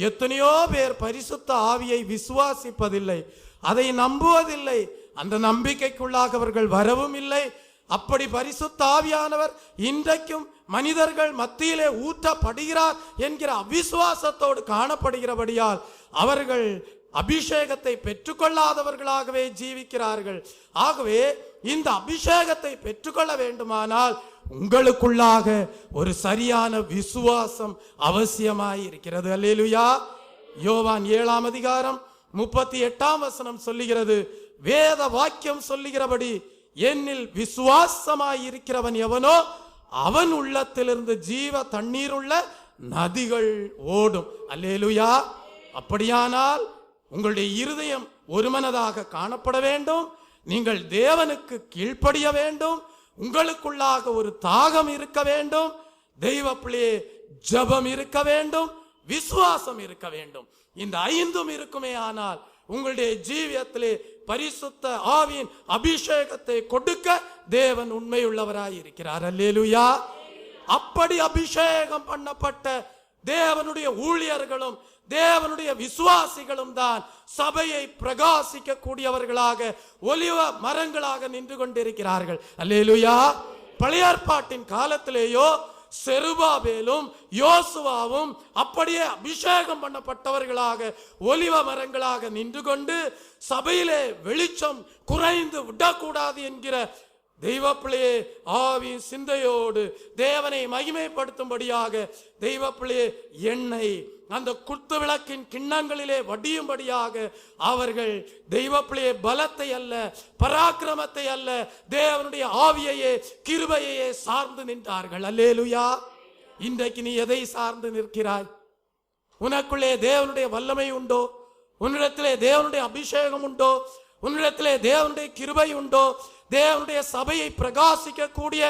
எத்தனையோ பேர் பரிசுத்த ஆவியை விசுவாசிப்பதில்லை, அதை நம்புவதில்லை, அந்த நம்பிக்கைக்குள்ளாக அவர்கள் வரவும் இல்லை. அப்படி பரிசுத்த ஆவியானவர் இன்றைக்கும் மனிதர்கள் மத்தியிலே ஊற்றப்படுகிறார் என்கிற அவிசுவாசத்தோடு காணப்படுகிறபடியால் அவர்கள் அபிஷேகத்தை பெற்றுக்கொள்ளாதவர்களாகவே ஜீவிக்கிறார்கள். ஆகவே இந்த அபிஷேகத்தை பெற்றுக்கொள்ள வேண்டுமானால் உங்களுக்குள்ளாக ஒரு சரியான விசுவாசம் அவசியமாய் இருக்கிறது. அல்லேலூயா. யோவான் 7ஆம் அதிகாரம் 38ஆம் வசனம் சொல்லுகிறது, வேத வாக்கியம் சொல்லுகிறபடி, என்னில் விசுவாசமாய் இருக்கிறவன் எவனோ அவன் உள்ளத்திலிருந்து ஜீவ தண்ணீர் உள்ள நதிகள் ஓடும். அல்லேலூயா. அப்படியானால் உங்களுடைய இருதயம் ஒருமனதாக காணப்பட வேண்டும். நீங்கள் தேவனுக்கு கீழ்ப்படிய வேண்டும். உங்களுக்குள்ளாக ஒரு தாகம் இருக்க வேண்டும். தெய்வ பிள்ளையே, ஜெபம் இருக்க வேண்டும், விசுவாசம் இருக்க வேண்டும். இந்த ஐந்தும் இருக்குமே ஆனால் உங்களுடைய ஜீவியத்திலே பரிசுத்த ஆவியின் அபிஷேகத்தை கொடுக்க தேவன் உண்மையுள்ளவராய் இருக்கிறார். அல்லேலூயா. அப்படி அபிஷேகம் பண்ணப்பட்ட தேவனுடைய ஊழியர்களும் தேவனுடைய விசுவாசிகளும் தான் சபையை பிரகாசிக்க கூடியவர்களாக, ஒலிவ மரங்களாக நின்று கொண்டிருக்கிறார்கள். அல்லேலூயா. பழைய ஏற்பாட்டின் காலத்திலேயோ செருபாபேலும் யோசுவாவும் அப்படியே அபிஷேகம் பண்ணப்பட்டவர்களாக, ஒலிவ மரங்களாக நின்று கொண்டு சபையிலே வெளிச்சம் குறைந்து விடக்கூடாது என்கிற தெய்வ பிள்ளையே, ஆவியின் சிந்தையோடு தேவனை மகிமைப்படுத்தும்படியாக தெய்வ பிள்ளையே, எண்ணெய் அந்த குத்து விளக்கின் கிண்ணங்களிலே வடியும்படியாக அவர்கள் தெய்வ பிள்ளையே பலத்தை அல்ல, பராக்கிரமத்தை அல்ல, தேவனுடைய ஆவியையே கிருபையையே சார்ந்து நின்றார்கள். அல்லேலூயா. இன்றைக்கு நீ எதை சார்ந்து நிற்கிறாய்? உனக்குள்ளே தேவனுடைய வல்லமை உண்டோ? உன்னிடத்திலே தேவனுடைய அபிஷேகம் உண்டோ? உன்னிடத்திலே தேவனுடைய கிருபை உண்டோ? தேவனுடைய சபையை பிரகாசிக்க கூடிய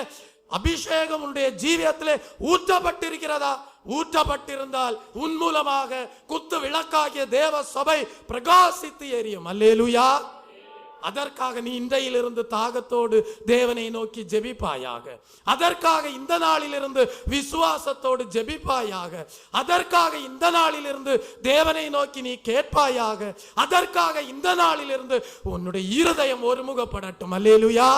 அபிஷேகம் உன்னுடைய ஜீவியத்திலே ஊற்றப்பட்டிருக்கிறதா? ஊற்றப்பட்டிருந்தால் உன் மூலமாக குத்து விளக்காகிய தேவ சபை பிரகாசித்து எரியும். அல்லேலூயா. அதற்காக நீ இன்றையிலிருந்து தாகத்தோடு தேவனை நோக்கி ஜெபிப்பாயாக. அதற்காக இந்த நாளிலிருந்து விசுவாசத்தோடு ஜெபிப்பாயாக. அதற்காக இந்த நாளிலிருந்து தேவனை நோக்கி நீ கேட்பாயாக. அதற்காக இந்த நாளிலிருந்து உன்னுடைய இருதயம் ஒருமுகப்படட்டும். அல்லேலூயா.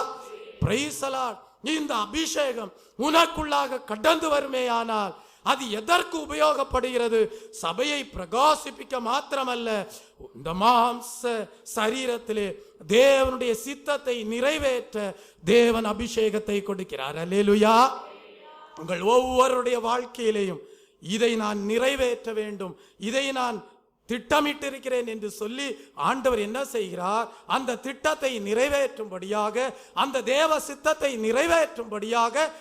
Praise the lord. இந்த அபிஷேகம் உனக்குள்ளாக கடந்து வருமேயானால் அது எதற்கு உபயோகப்படுகிறது? சபையை பிரகாசிப்பிக்க மாத்திரமல்ல, இந்த மாம்ச சரீரத்திலே தேவனுடைய சித்தத்தை நிறைவேற்ற தேவன் அபிஷேகத்தை கொடுக்கிறார். அல்லேலூயா. உங்கள் ஒவ்வொருடைய வாழ்க்கையிலேயும் இதை நான் நிறைவேற்ற வேண்டும், இதை நான் திட்டமிட்டிருக்கிறேன் என்று சொல்லி ஆண்டவர் என்ன செய்கிறார்? அந்த திட்டத்தை நிறைவேற்றும்படியாக, அந்த தேவ சித்தத்தை நிறைவேற்றும்படியாக,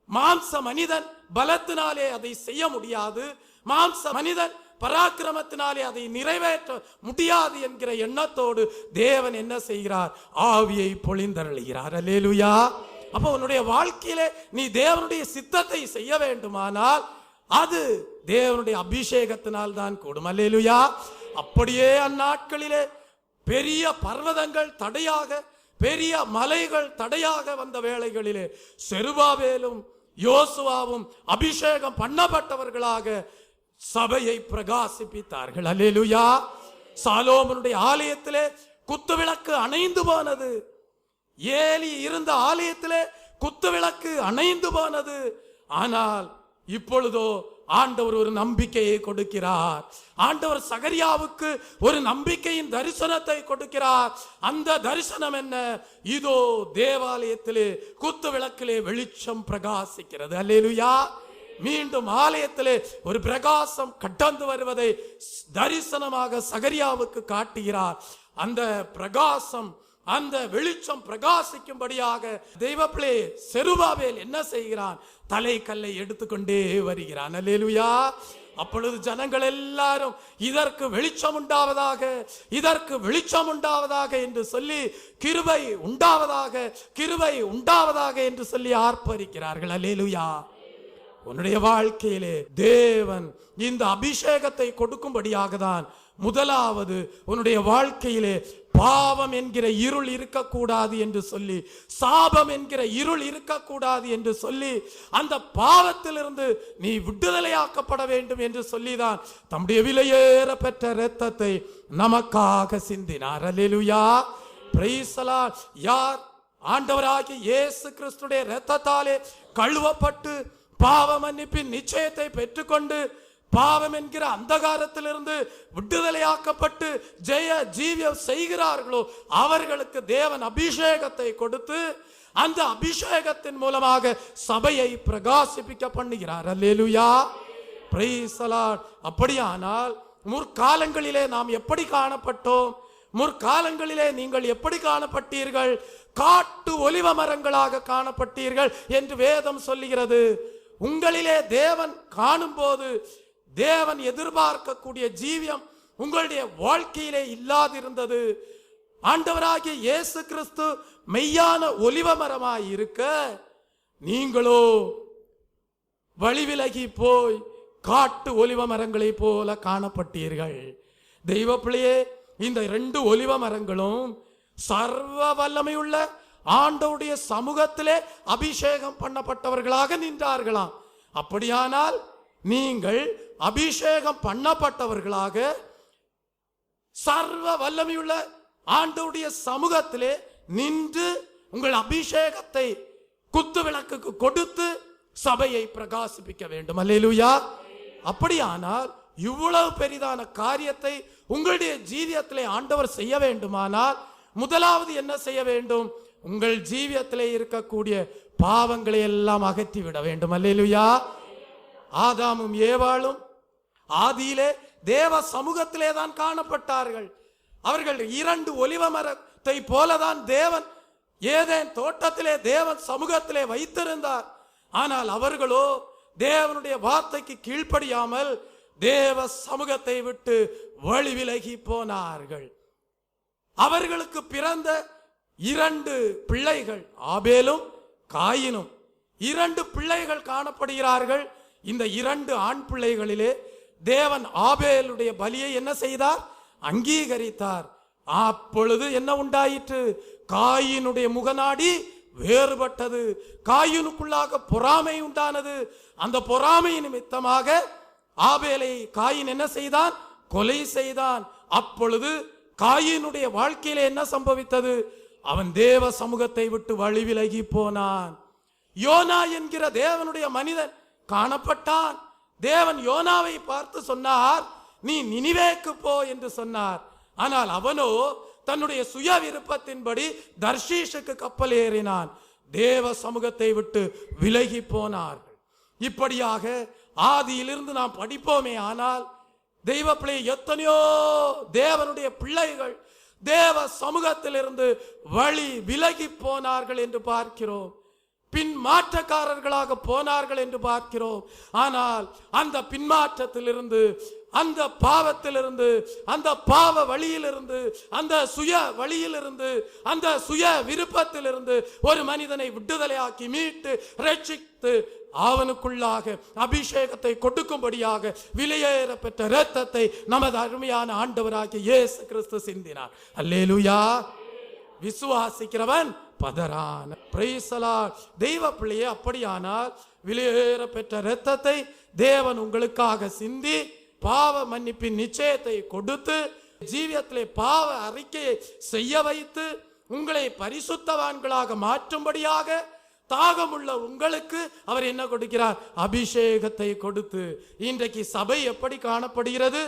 மாம்ச மனிதன் பலத்தினாலே அதை செய்ய முடியாது, மாம்ச மனிதன் பராக்கிரமத்தினாலே அதை நிறைவேற்ற முடியாது என்கிற எண்ணத்தோடு தேவன் என்ன செய்கிறார்? ஆவியை பொழிந்தருளுகிறார். அல்லேலூயா. அப்போ உன்னுடைய வாழ்க்கையிலே நீ தேவனுடைய சித்தத்தை செய்ய வேண்டுமானால் அது தேவனுடைய அபிஷேகத்தினால் தான் கூடும். அல்லேலூயா. அப்படியே அந்நாட்களிலே பெரிய பர்வதங்கள் தடையாக, பெரிய மலைகள் தடையாக வந்த வேளைகளிலே செருபாபேலும் யோசுவாவும் அபிஷேகம் பண்ணப்பட்டவர்களாக சபையை பிரகாசிப்பித்தார்கள். அல்லேலூயா. சாலோமோனுடைய ஆலயத்திலே குத்துவிளக்கு அணைந்து போனது. ஏலி இருந்த ஆலயத்திலே குத்துவிளக்கு அணைந்து போனது. ஆனால் இப்பொழுதோ ஆண்டவர் ஒரு நம்பிக்கையை கொடுக்கிறார். ஆண்டவர் சகரியாவுக்கு ஒரு நம்பிக்கையின் தரிசனத்தை கொடுக்கிறார். அந்த தரிசனம் என்ன? இதோ தேவாலயத்திலே குத்து விளக்கிலே வெளிச்சம் பிரகாசிக்கிறது. அல்லேலூயா. மீண்டும் ஆலயத்திலே ஒரு பிரகாசம் கடந்து வருவதை தரிசனமாக சகரியாவுக்கு காட்டுகிறார். அந்த பிரகாசம், அந்த வெளிச்சம் பிரகாசிக்கும்படியாக தெய்வப்பிள்ளை செருபாபேல் என்ன செய்கிறான்? தலைக்கல்லை எடுத்துக்கொண்டே வருகிறான். அல்லேலூயா. அப்பொழுது ஜனங்கள் எல்லாரும் இதற்கு வெளிச்சம் உண்டாவதாக, இதற்கு வெளிச்சம் உண்டாவதாக என்று சொல்லி கிருபை உண்டாவதாக, கிருபை உண்டாவதாக என்று சொல்லி ஆர்ப்பரிக்கிறார்கள். அல்லேலூயா. உன்னுடைய வாழ்க்கையிலே தேவன் இந்த அபிஷேகத்தை கொடுக்கும்படியாக தான் முதலாவது உன்னுடைய வாழ்க்கையிலே பாவம் என்கிற இருள் இருக்கக்கூடாது என்று சொல்லி, சாபம் என்கிற இருள் இருக்கக்கூடாது என்று சொல்லி, அந்த பாவத்திலிருந்து நீ விடுதலையாக்கப்பட வேண்டும் என்று சொல்லிதான் தம்முடைய விலையேற பெற்ற இரத்தத்தை நமக்காக சிந்தினார். அல்லேலூயா. Praise the Lord. யார் ஆண்டவராகிய இயேசு கிறிஸ்துடைய இரத்தத்தாலே கழுவப்பட்டு பாவ மன்னிப்பின் நிச்சயத்தை பெற்றுக்கொண்டு பாவம் என்கிற அந்தகாரத்திலிருந்து விடுதலையாக்கப்பட்டு ஜெய ஜீவியம் செய்கிறார்களோ அவர்களுக்கு தேவன் அபிஷேகத்தை கொடுத்து அந்த அபிஷேகத்தின் மூலமாக சபையை பிரகாசிப்பிக்க பண்ணுகிறார். அல்லேலூயா. Praise the lord. அப்படியானால் முற்காலங்களிலே நாம் எப்படி காணப்பட்டோம்? முற்காலங்களிலே நீங்கள் எப்படி காணப்பட்டீர்கள்? காட்டு ஒலிவ மரங்களாக காணப்பட்டீர்கள் என்று வேதம் சொல்லுகிறது. உங்களிலே தேவன் காணும் போது தேவன் எதிர்பார்க்கக்கூடிய ஜீவியம் உங்களுடைய வாழ்க்கையிலே இல்லாதிருந்தது. ஆண்டவராகிய இயேசு கிறிஸ்து மெய்யான ஒலிவ மரமாய் இருக்க நீங்களோ வழிவிலகி போய் காட்டு ஒலிவ மரங்களை போல காணப்பட்டீர்கள். தெய்வ பிள்ளையே, இந்த 2 ஒலிவ மரங்களும் சர்வ வல்லமையுள்ள ஆண்டவருடைய சமூகத்திலே அபிஷேகம் பண்ணப்பட்டவர்களாக நின்றார்களாம். அப்படியானால் நீங்கள் அபிஷேகம் பண்ணப்பட்டவர்களாக சர்வ வல்லமையுள்ள ஆண்டவருடைய சமூகத்திலே நின்று உங்கள் அபிஷேகத்தை குத்து விளக்குக்கு கொடுத்து சபையை பிரகாசிப்பிக்க வேண்டும். அல்லேலூயா. அப்படியானால் இவ்வளவு பெரிதான காரியத்தை உங்களுடைய ஜீவியத்திலே ஆண்டவர் செய்ய வேண்டுமானால் முதலாவது என்ன செய்ய வேண்டும்? உங்கள் ஜீவியத்திலே இருக்கக்கூடிய பாவங்களை எல்லாம் அகற்றிவிட வேண்டும். அல்லேலூயா. ஆதாமும் ஏவாளும் ஆதியிலே தேவ சமூகத்திலே தான் காணப்பட்டார்கள். அவர்கள் 2 ஒலிவ மரத்தை போலதான் தேவன் ஏதேன் தோட்டத்திலே தேவன் சமூகத்திலே வைத்திருந்தார். ஆனால் அவர்களோ தேவனுடைய வார்த்தைக்கு கீழ்ப்படியாமல் தேவ சமூகத்தை விட்டு வழி விலகி போனார்கள். அவர்களுக்கு பிறந்த 2 பிள்ளைகள் ஆபேலும் காயினும் 2 பிள்ளைகள் காணப்படுகிறார்கள். இந்த 2 ஆண் பிள்ளைகளிலே தேவன் ஆபேலுடைய பலியை என்ன செய்தார்? அங்கீகரித்தார். அப்பொழுது என்ன உண்டாயிற்று? காயினுடைய முகநாடி வேறுபட்டது. காயினுக்குள்ளாக பொறாமை உண்டானது. அந்த பொறாமை நிமித்தமாக ஆபேலை காயின் என்ன செய்தான்? கொலை செய்தான். அப்பொழுது காயினுடைய வாழ்க்கையிலே என்ன சம்பவித்தது? அவன் தேவ சமூகத்தை விட்டு வழி விலகி போனான். யோனா என்கிற தேவனுடைய மனிதன் காணப்பட்டான். தேவன் யோனாவை பார்த்து சொன்னார், நீ நினிவேக்கு போ என்று சொன்னார். ஆனால் அவனோ தன்னுடைய சுய விருப்பத்தின்படி தர்ஷீஷுக்கு கப்பல் ஏறினான். தேவ சமூகத்தை விட்டு விலகி போனார்கள். இப்படியாக ஆதியிலிருந்து நாம் படிப்போமே ஆனால் தெய்வ பிள்ளை எத்தனையோ தேவனுடைய பிள்ளைகள் தேவ சமூகத்திலிருந்து வழி விலகி போனார்கள் என்று பார்க்கிறோம். பின் மாற்றக்காரர்களாக போனார்கள் என்று பார்க்கிறோம். ஆனால் அந்த பின்மாற்றத்திலிருந்து அந்த பாவத்திலிருந்து, அந்த பாவ வழியிலிருந்து, அந்த சுய வழியிலிருந்து, அந்த சுய விருப்பத்திலிருந்து ஒரு மனிதனை விடுதலையாக்கி மீட்டு ரட்சித்து அவனுக்குள்ளாக அபிஷேகத்தை கொடுக்கும்படியாக விலையேற பெற்ற இரத்தத்தை நமது அருமையான ஆண்டவராகிய இயேசு கிறிஸ்து சிந்தினார். அல்லேலூயா. விசுவாசிக்கிறவன் பதறான். Price the lord. தெய்வ பிள்ளையே, அப்படியானால் விலையேற பெற்ற இரத்தத்தை தேவன் உங்களுக்காக சிந்தி பாவ மன்னிப்பின் நிச்சயத்தை கொடுத்து ஜீவியத்திலே பாவ அறிக்கையை செய்ய வைத்து உங்களை பரிசுத்தவான்களாக மாற்றும்படியாக தாகமுள்ள உங்களுக்கு அவர் என்ன கொடுக்கிறார்? அபிஷேகத்தை கொடுத்து. இன்றைக்கு சபை எப்படி காணப்படுகிறது?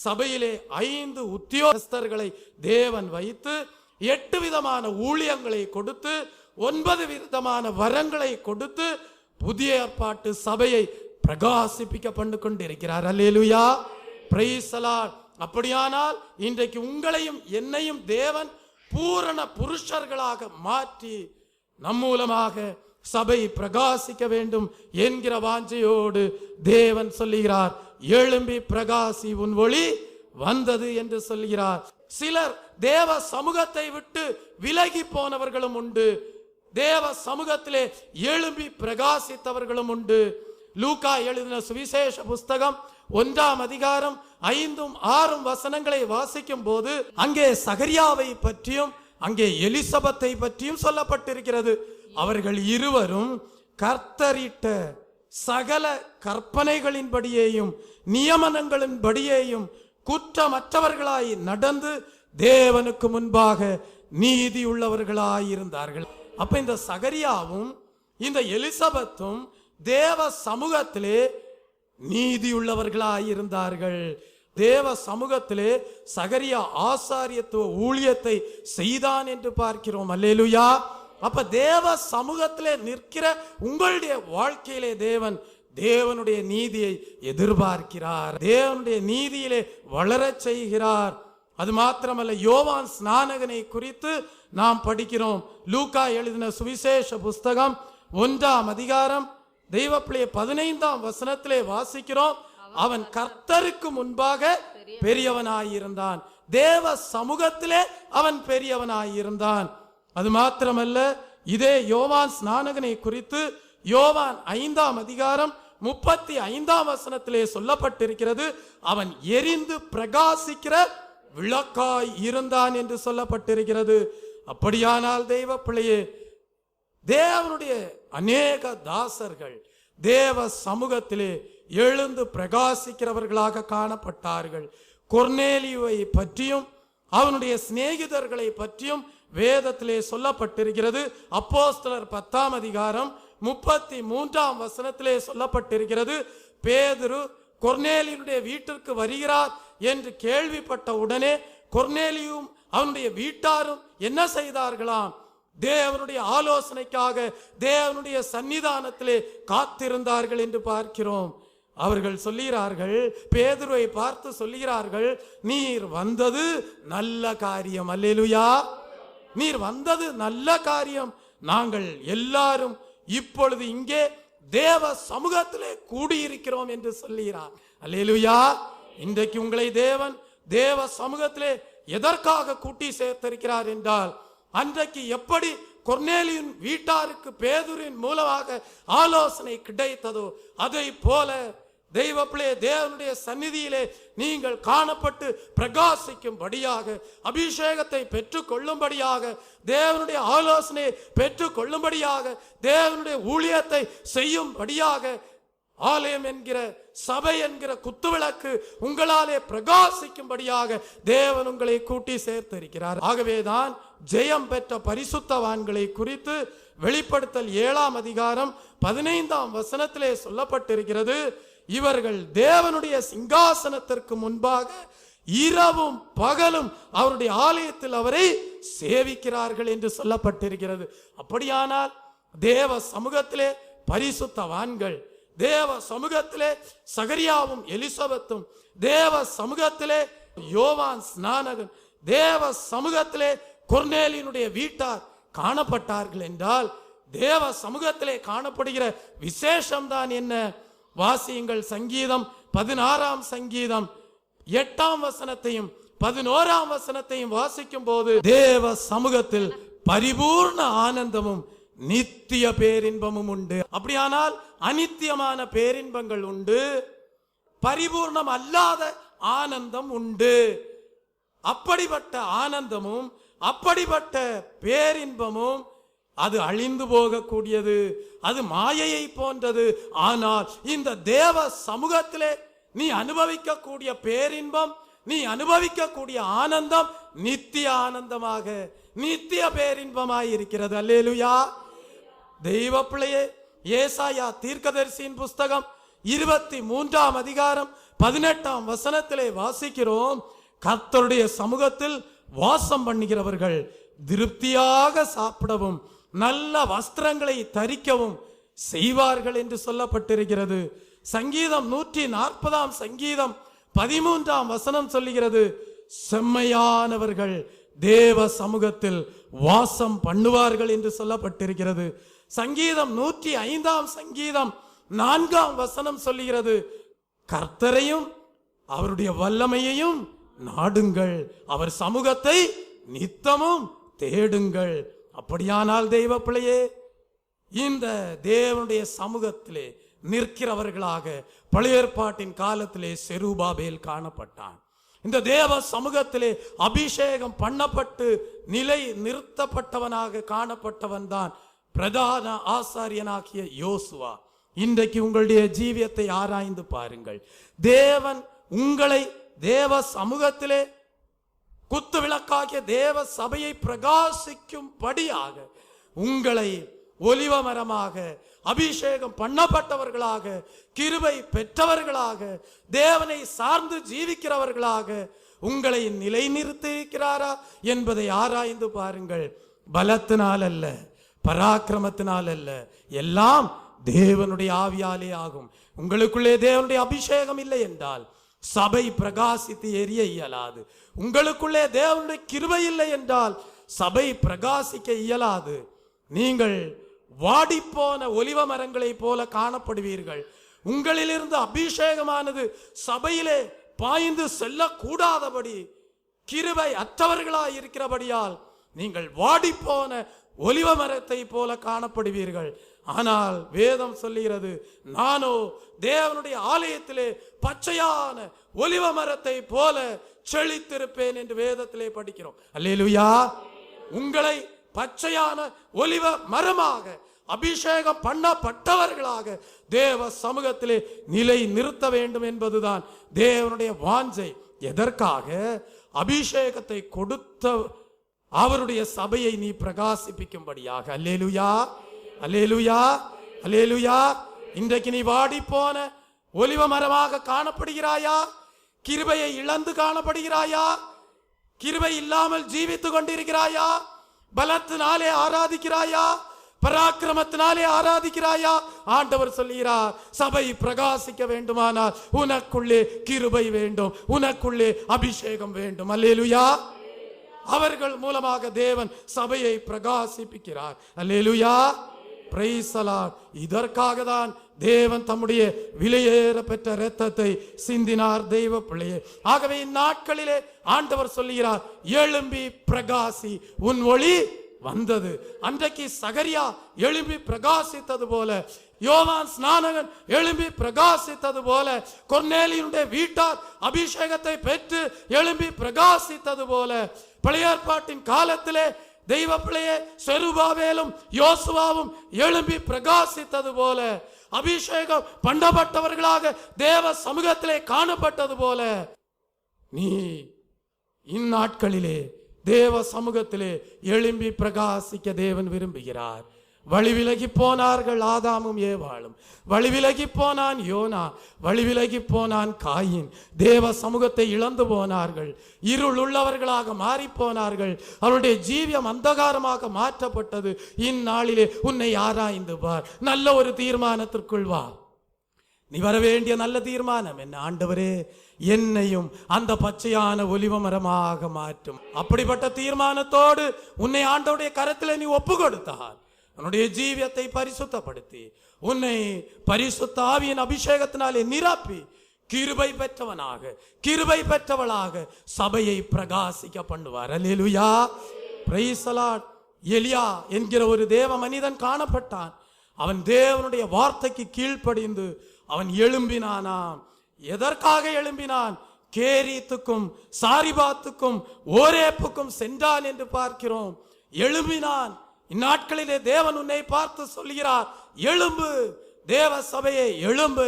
சபையிலே 5 உத்தியோகஸ்தர்களை தேவன் வைத்து 8 விதமான ஊழியங்களை கொடுத்து 9 விதமான வரங்களை கொடுத்து புதிய ஏற்பாட்டு சபையை பிரகாசிப்பிக்க பண்ணு கொண்டிருக்கிறார். அல்லேலூயா. Praise the lord. அப்படியானால் இன்றைக்கு உங்களையும் என்னையும் தேவன் பூரண புருஷர்களாக மாற்றி நம் மூலமாக சபை பிரகாசிக்க வேண்டும் என்கிற வாஞ்சையோடு தேவன் சொல்லுகிறார், எழும்பி பிரகாசி உன் ஒளி வந்தது என்று சொல்கிறார். சிலர் தேவ சமூகத்தை விட்டு விலகி போனவர்களும் உண்டு, தேவ சமூகத்திலே எழும்பி பிரகாசித்தவர்களும் உண்டு. லூக்கா எழுதின சுவிசேஷ புஸ்தகம் 1ஆம் அதிகாரம் 5, 6 வசனங்களை வாசிக்கும் போது அங்கே சகரியாவை பற்றியும் அங்கே எலிசபெத்தை பற்றியும் சொல்லப்பட்டிருக்கிறது. அவர்கள் இருவரும் கர்த்தரிட்ட சகல கற்பனைகளின்படியேயும் நியமனங்களின்படியேயும் குற்றமற்றவர்களாய் நடந்து தேவனுக்கு முன்பாக நீதி உள்ளவர்களாயிருந்தார்கள். அப்ப இந்த சகரியாவும் இந்த எலிசபெத்தும் தேவ சமூகத்திலே நீதியுள்ளவர்களாயிருந்தார்கள். தேவ சமூகத்திலே சகரியா ஆசாரியத்துவ ஊழியத்தை செய்தான் என்று பார்க்கிறோம். அல்லேலூயா. அப்ப தேவ சமூகத்திலே நிற்கிற உங்களுடைய வாழ்க்கையிலே தேவனுடைய நீதியை எதிர்பார்க்கிறார், தேவனுடைய நீதியிலே வளரச் செய்கிறார். அது மாத்திரமல்ல, யோவான் ஸ்நானகனை குறித்து நாம் படிக்கிறோம். லூக்கா எழுதின சுவிசேஷ புஸ்தகம் 1ஆம் அதிகாரம் தெய்வப்பிள்ளைய 15ஆம் வசனத்திலே வாசிக்கிறோம், அவன் கர்த்தருக்கு முன்பாக பெரியவனாயிருந்தான். தேவ சமூகத்திலே அவன் பெரியவனாயிருந்தான். அது மாத்திரமல்ல, இதே யோவான் ஸ்நானகனை குறித்து யோவான் 5ஆம் அதிகாரம் 35ஆம் வசனத்திலே சொல்லப்பட்டிருக்கிறது, அவன் எரிந்து பிரகாசிக்கிற விளக்காய் இருந்தான் என்று சொல்லப்பட்டிருக்கிறது. அப்படியானால் தெய்வ பிள்ளையே, தேவனுடைய அநேக தாசர்கள் தேவ சமூகத்திலே எழுந்து பிரகாசிக்கிறவர்களாக காணப்பட்டார்கள். கொர்நேலியுவை பற்றியும் அவனுடைய சிநேகிதர்களை பற்றியும் வேதத்திலே சொல்லப்பட்டிருக்கிறது. அப்போஸ்தலர் 10ஆம் அதிகாரம் 33ஆம் வசனத்திலே சொல்லப்பட்டிருக்கிறது, பேதுரு கொர்நேலியுடைய வீட்டிற்கு வருகிறார் என்று கேள்விப்பட்ட உடனே கொர்நேலியும் அவனுடைய வீட்டாரும் என்ன செய்தார்களாம்? தேவனுடைய ஆலோசனைக்காக தேவனுடைய சன்னிதானத்திலே காத்திருந்தார்கள் என்று பார்க்கிறோம். அவர்கள் சொல்லுகிறார்கள், பேதுருவை பார்த்து சொல்லுகிறார்கள், நீர் வந்தது நல்ல காரியம். அல்லேலூயா. நீர் வந்தது நல்ல காரியம். நாங்கள் எல்லாரும் இப்பொழுது இங்கே தேவ சமூகத்திலே கூடியிருக்கிறோம் என்று சொல்லுகிறார். அல்லேலூயா. இன்றைக்கு உங்களை தேவன் தேவ சமூகத்திலே எதற்காக கூட்டி சேர்த்திருக்கிறார் என்றால், அன்றைக்கு எப்படி கொர்நேலியின் வீட்டாருக்கு பேதுருவின் மூலமாக ஆலோசனை கிடைத்ததோ அதை போல தெய்வப்பிள்ளையே, தேவனுடைய சந்நிதியிலே நீங்கள் காணப்பட்டு பிரகாசிக்கும்படியாக, அபிஷேகத்தை பெற்றுக் கொள்ளும்படியாக, தேவனுடைய ஆலோசனையை பெற்றுக் கொள்ளும்படியாக, தேவனுடைய ஊழியத்தை செய்யும்படியாக ஆலயம் என்கிற சபை என்கிற குத்துவிளக்கு உங்களாலே பிரகாசிக்கும்படியாக தேவன் உங்களை கூட்டி சேர்த்திருக்கிறார். ஆகவேதான் ஜெயம் பெற்ற பரிசுத்தவான்களை குறித்து வெளிப்படுத்தல் 7ஆம் அதிகாரம் 15ஆம் வசனத்திலே சொல்லப்பட்டிருக்கிறது, இவர்கள் தேவனுடைய சிங்காசனத்திற்கு முன்பாக இரவும் பகலும் அவருடைய ஆலயத்தில் அவரை சேவிக்கிறார்கள் என்று சொல்லப்பட்டிருக்கிறது. அப்படியானால் தேவ சமூகத்திலே பரிசுத்தவான்கள், தேவ சமூகத்திலே சகரியாவும் எலிசபெத்தும், தேவ சமூகத்திலே யோவான் ஸ்நானகன், தேவ சமூகத்திலே கொர்நேலியினுடைய வீட்டார் காணப்பட்டார்கள் என்றால், தேவ சமூகத்திலே காணப்படுகிற விசேஷம்தான் என்ன? வாசியுங்கள். சங்கீதம் 16ஆம் சங்கீதம் 8ஆம் வசனத்தையும் 11ஆம் வசனத்தையும் வாசிக்கும் போது தேவ சமூகத்தில் பரிபூர்ண ஆனந்தமும் நித்திய பேரின்பமும் உண்டு. அப்படியானால் அநித்தியமான பேரின்பங்கள் உண்டு, பரிபூர்ணம் அல்லாத ஆனந்தம் உண்டு. அப்படிப்பட்ட ஆனந்தமும் அப்படிப்பட்ட பேரின்பமும் அது அழிந்து போகக்கூடியது, அது மாயையை போன்றது. ஆனால் இந்த தேவ சமூகத்திலே நீ அனுபவிக்கக்கூடிய பேரின்பம், நீ அனுபவிக்கக்கூடிய ஆனந்தம் நித்திய ஆனந்தமாக, நித்திய பேரின்பமாய் இருக்கிறது. அல்லேலூயா. தெய்வ பிள்ளையே, ஏசாயா தீர்க்கதரிசியின் புஸ்தகம் 23ஆம் அதிகாரம் 18ஆம் வசனத்திலே வாசிக்கிறோம், கர்த்தருடைய சமூகத்தில் வாசம் பண்ணுகிறவர்கள் திருப்தியாக சாப்பிடவும் நல்ல வஸ்திரங்களை தரிக்கவும் செய்வார்கள் என்று சொல்லப்பட்டிருக்கிறது. சங்கீதம் 140ஆம் சங்கீதம் 13ஆம் வசனம் சொல்லுகிறது, செம்மையானவர்கள் தேவ சமூகத்தில் வாசம் பண்ணுவார்கள் என்று சொல்லப்பட்டிருக்கிறது. சங்கீதம் 105ஆம் சங்கீதம் 4ஆம் வசனம் சொல்லுகிறது, கர்த்தரையும் அவருடைய வல்லமையையும் நாடுங்கள், அவர் சமூகத்தை நித்தமும் தேடுங்கள். அப்படியானால் தெய்வ பிள்ளையே, இந்த தேவனுடைய சமூகத்திலே நிற்கிறவர்களாக பழைய ஏற்பாட்டின் காலத்திலே செருபாபேல் காணப்பட்டான். இந்த தேவ சமூகத்திலே அபிஷேகம் பண்ணப்பட்டு நிலை நிறுத்தப்பட்டவனாக காணப்பட்டவன் தான் பிரதான ஆசாரியனாகிய யோசுவா. இன்றைக்கு உங்களுடைய ஜீவியத்தை ஆராய்ந்து பாருங்கள். தேவன் உங்களை தேவ சமூகத்திலே குத்து விளக்காகிய தேவ சபையை பிரகாசிக்கும்படியாக உங்களை ஒலிவ மரமாக, அபிஷேகம் பண்ணப்பட்டவர்களாக, கிருபை பெற்றவர்களாக, தேவனை சார்ந்து ஜீவிக்கிறவர்களாக உங்களை நிலைநிறுத்தியிருக்கிறாரா என்பதை ஆராய்ந்து பாருங்கள். பலத்தினால் அல்ல, பராக்கிரமத்தினால் அல்ல, எல்லாம் தேவனுடைய ஆவியாலே ஆகும். உங்களுக்குள்ளே தேவனுடைய அபிஷேகம் இல்லை என்றால் சபை பிரகாசித்து எரிய இயலாது. உங்களுக்குள்ளே தேவனுடைய கிருபை இல்லை என்றால் சபை பிரகாசிக்க இயலாது. நீங்கள் வாடிப்போன ஒலிவ மரங்களை போல காணப்படுவீர்கள். உங்களிலிருந்து அபிஷேகமானது சபையிலே பாய்ந்து செல்லக்கூடாதபடி கிருபை அற்றவர்களாய் இருக்கிறபடியால் நீங்கள் வாடிப்போன ஒலிவ மரத்தை போல காணப்படுவீர்கள். ஆனால் வேதம் சொல்லுகிறது, நானோ தேவனுடைய ஆலயத்திலே பச்சையான ஒலிவ மரத்தை போல செழித்திருப்பேன் என்று வேதத்திலே படிக்கிறோம். அல்லேலூயா. உங்களை பச்சையான ஒலிவ மரமாக, அபிஷேகம் பண்ணப்பட்டவர்களாக தேவ சமூகத்திலே நிலை நிறுத்த வேண்டும் என்பதுதான் தேவனுடைய வாஞ்சை. எதற்காக? அபிஷேகத்தை கொடுத்த அவருடைய சபையை நீ பிரகாசிப்பிக்கும்படியாக. அல்லேலூயா, அல்லேலூயா, அல்லேலூயா. இன்றைக்கு நீ வாடி போன ஒலிவ மரமாக காணப்படுகிறாயா? கிருபையை இழந்து காணப்படுகிறாயா? கிருபை இல்லாமல் ஜீவித்துக் கொண்டிருக்கிறாயா? பலத்தினாலே ஆராதிக்கிறாயா? பராக்கிரமத்தினாலே ஆராதிக்கிறாயா? ஆண்டவர் சொல்கிறார், சபை பிரகாசிக்க வேண்டுமானால் உனக்குள்ளே கிருபை வேண்டும், உனக்குள்ளே அபிஷேகம் வேண்டும். அல்லேலூயா. அவர்கள் மூலமாக தேவன் சபையை பிரகாசிப்பிக்கிறார். அல்லேலூயா. Praise the Lord. இதற்காக தான் தேவன் தம்முடைய விலையேற பெற்ற இரத்தத்தை சிந்தினார் தெய்வ பிள்ளையே. ஆகவே இந்நாட்களிலே ஆண்டவர் சொல்லுகிறார், எழும்பி பிரகாசி, உன் ஒளி வந்தது. அன்றைக்கு சகரியா எழும்பி பிரகாசித்தது போல, யோவான் ஸ்நானகன் எழும்பி பிரகாசித்தது போல, கொர்நேலியுடைய வீட்டார் அபிஷேகத்தை பெற்று எழும்பி பிரகாசித்தது போல, பழைய ஏற்பாட்டின் காலத்திலே தெய்வ பிள்ளையே செருபாபேலும் யோசுவாவும் எழும்பி பிரகாசித்தது போல, அபிஷேகம் பண்ணப்பட்டவர்களாக தேவ சமூகத்திலே காணப்பட்டது போல, நீ இந்நாட்களிலே தேவ சமூகத்திலே எழும்பி பிரகாசிக்க தேவன் விரும்புகிறார். வழிவிலகி போனார்கள் ஆதாமும் ஏவாளும், வழிவிலகி போனான் யோனா, வழிவிலகி போனான் காயின். தேவ சமூகத்தை இழந்து போனார்கள், இருள் உள்ளவர்களாக மாறி போனார்கள், அவருடைய ஜீவியம் அந்தகாரமாக மாற்றப்பட்டது. இந்நாளிலே உன்னை ஆராய்ந்து பார், நல்ல ஒரு தீர்மானத்திற்குள் வா. நீ வர வேண்டிய நல்ல தீர்மானம் என்ன? ஆண்டவரே, என்னையும் அந்த பச்சையான ஒலிவ மரமாக மாற்றும். அப்படிப்பட்ட தீர்மானத்தோடு உன்னை ஆண்டவருடைய கரத்திலே நீ ஒப்பு கொடுத்தார், உன்னுடைய ஜீவியத்தை பரிசுத்தப்படுத்தி, உன்னை பரிசுத்த ஆவியின் அபிஷேகத்தினாலே நிரப்பி, கிருபை பெற்றவனாக, கிருபை பெற்றவளாக சபையை பிரகாசிக்க பண்ணுவார். அல்லேலூயா, பிரைஸ் தி லார்ட். எலியா என்கிற ஒரு தேவ மனிதன் காணப்பட்டான். அவன் தேவனுடைய வார்த்தைக்கு கீழ்ப்படிந்து அவன் எழும்பினானாம். எதற்காக எழும்பினான்? கேரீத்துக்கும் சாரிபாத்துக்கும் ஓரேப்புக்கும் சென்றான் என்று பார்க்கிறோம். எழும்பினான். இந்நாட்களிலே தேவன் உன்னை பார்த்து சொல்கிறார், எழும்பு, தேவ சபையை எழும்பு.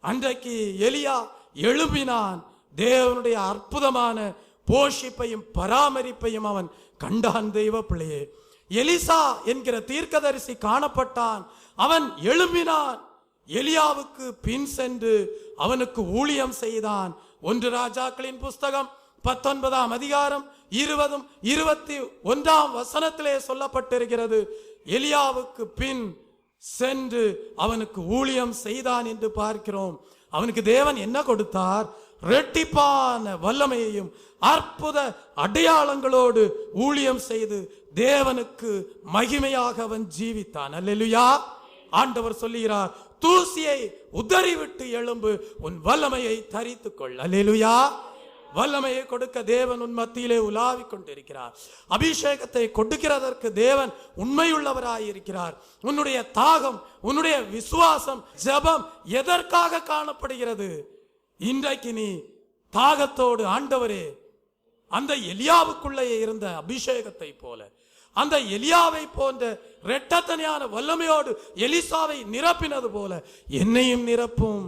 அன்றைக்கு எலியா எழும்பினான். தேவனுடைய அற்புதமான போஷிப்பையும் பராமரிப்பையும் அவன் கண்டான். தெய்வ பிள்ளையே, எலிசா என்கிற தீர்க்கதரிசி காணப்பட்டான். அவன் எழும்பினான். எலியாவுக்கு பின் சென்று அவனுக்கு ஊழியம் செய்தான். 1 ராஜாக்களின் புஸ்தகம் 19ஆம் அதிகாரம் 20, 21ஆம் வசனத்திலே சொல்லப்பட்டிருக்கிறது. எலியாவுக்கு பின் சென்று அவனுக்கு ஊழியம் செய்தான் என்று பார்க்கிறோம். அவனுக்கு தேவன் என்ன கொடுத்தார்? இரட்டிப்பான வல்லமையையும் அற்புத அடையாளங்களோடு ஊழியம் செய்து தேவனுக்கு மகிமையாக அவன் ஜீவித்தான். அல்லேலூயா. ஆண்டவர் சொல்லுகிறார், தூசியை உதறிவிட்டு எழும்பு, உன் வல்லமையை தரித்துக்கொள். அல்லேலூயா. வல்லமையை கொடுக்க தேவன் உன் மத்தியிலே உலாவிக் கொண்டிருக்கிறார். அபிஷேகத்தை கொடுக்கிறதற்கு தேவன் உண்மையுள்ளவராயிருக்கிறார். உன்னுடைய தாகம், உன்னுடைய விசுவாசம், ஜெபம் எதற்காக காணப்படுகிறது? இன்றைக்கு நீ தாகத்தோடு, ஆண்டவரே, அந்த எலியாவுக்குள்ளே இருந்த அபிஷேகத்தை போல, அந்த எலியாவை போன்ற இரட்டத்தனையான வல்லமையோடு எலிசாவை நிரப்பினது போல என்னையும் நிரப்பும்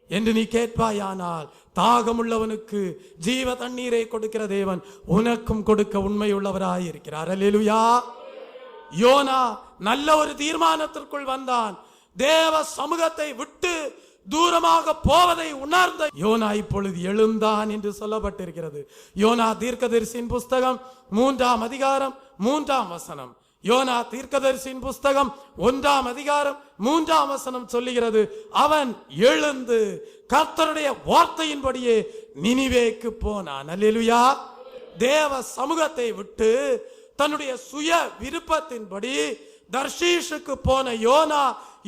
என்று நீ கேட்பாயானால், தாகமுள்ளவனுக்கு ஜீவ தண்ணீரை கொடுக்கிற தேவன் உனக்கும் கொடுக்க உண்மையுள்ளவராயிருக்கிறார். அல்லேலூயா. யோனா நல்ல ஒரு தீர்மானத்திற்குள் வந்தான். தேவ சமூகத்தை விட்டு தூரமாக போவதை உணர்ந்த யோனா இப்பொழுது எழுந்தான் என்று சொல்லப்பட்டிருக்கிறது. யோனா தீர்க்கதரிசியின் புஸ்தகம் 3ஆம் அதிகாரம் 3ஆம் வசனம். யோனா தீர்க்கதரிசியின் புஸ்தகம் 1ஆம் அதிகாரம் 3ஆம் வசனம் சொல்லுகிறது, அவன் எழுந்து கர்த்தருடைய வார்த்தையின்படியே நினிவேக்கு போனான். அல்லேலூயா. தேவ சமூகத்தை விட்டு தன்னுடைய சுய விருப்பத்தின்படி தர்ஷீஷுக்கு போன யோனா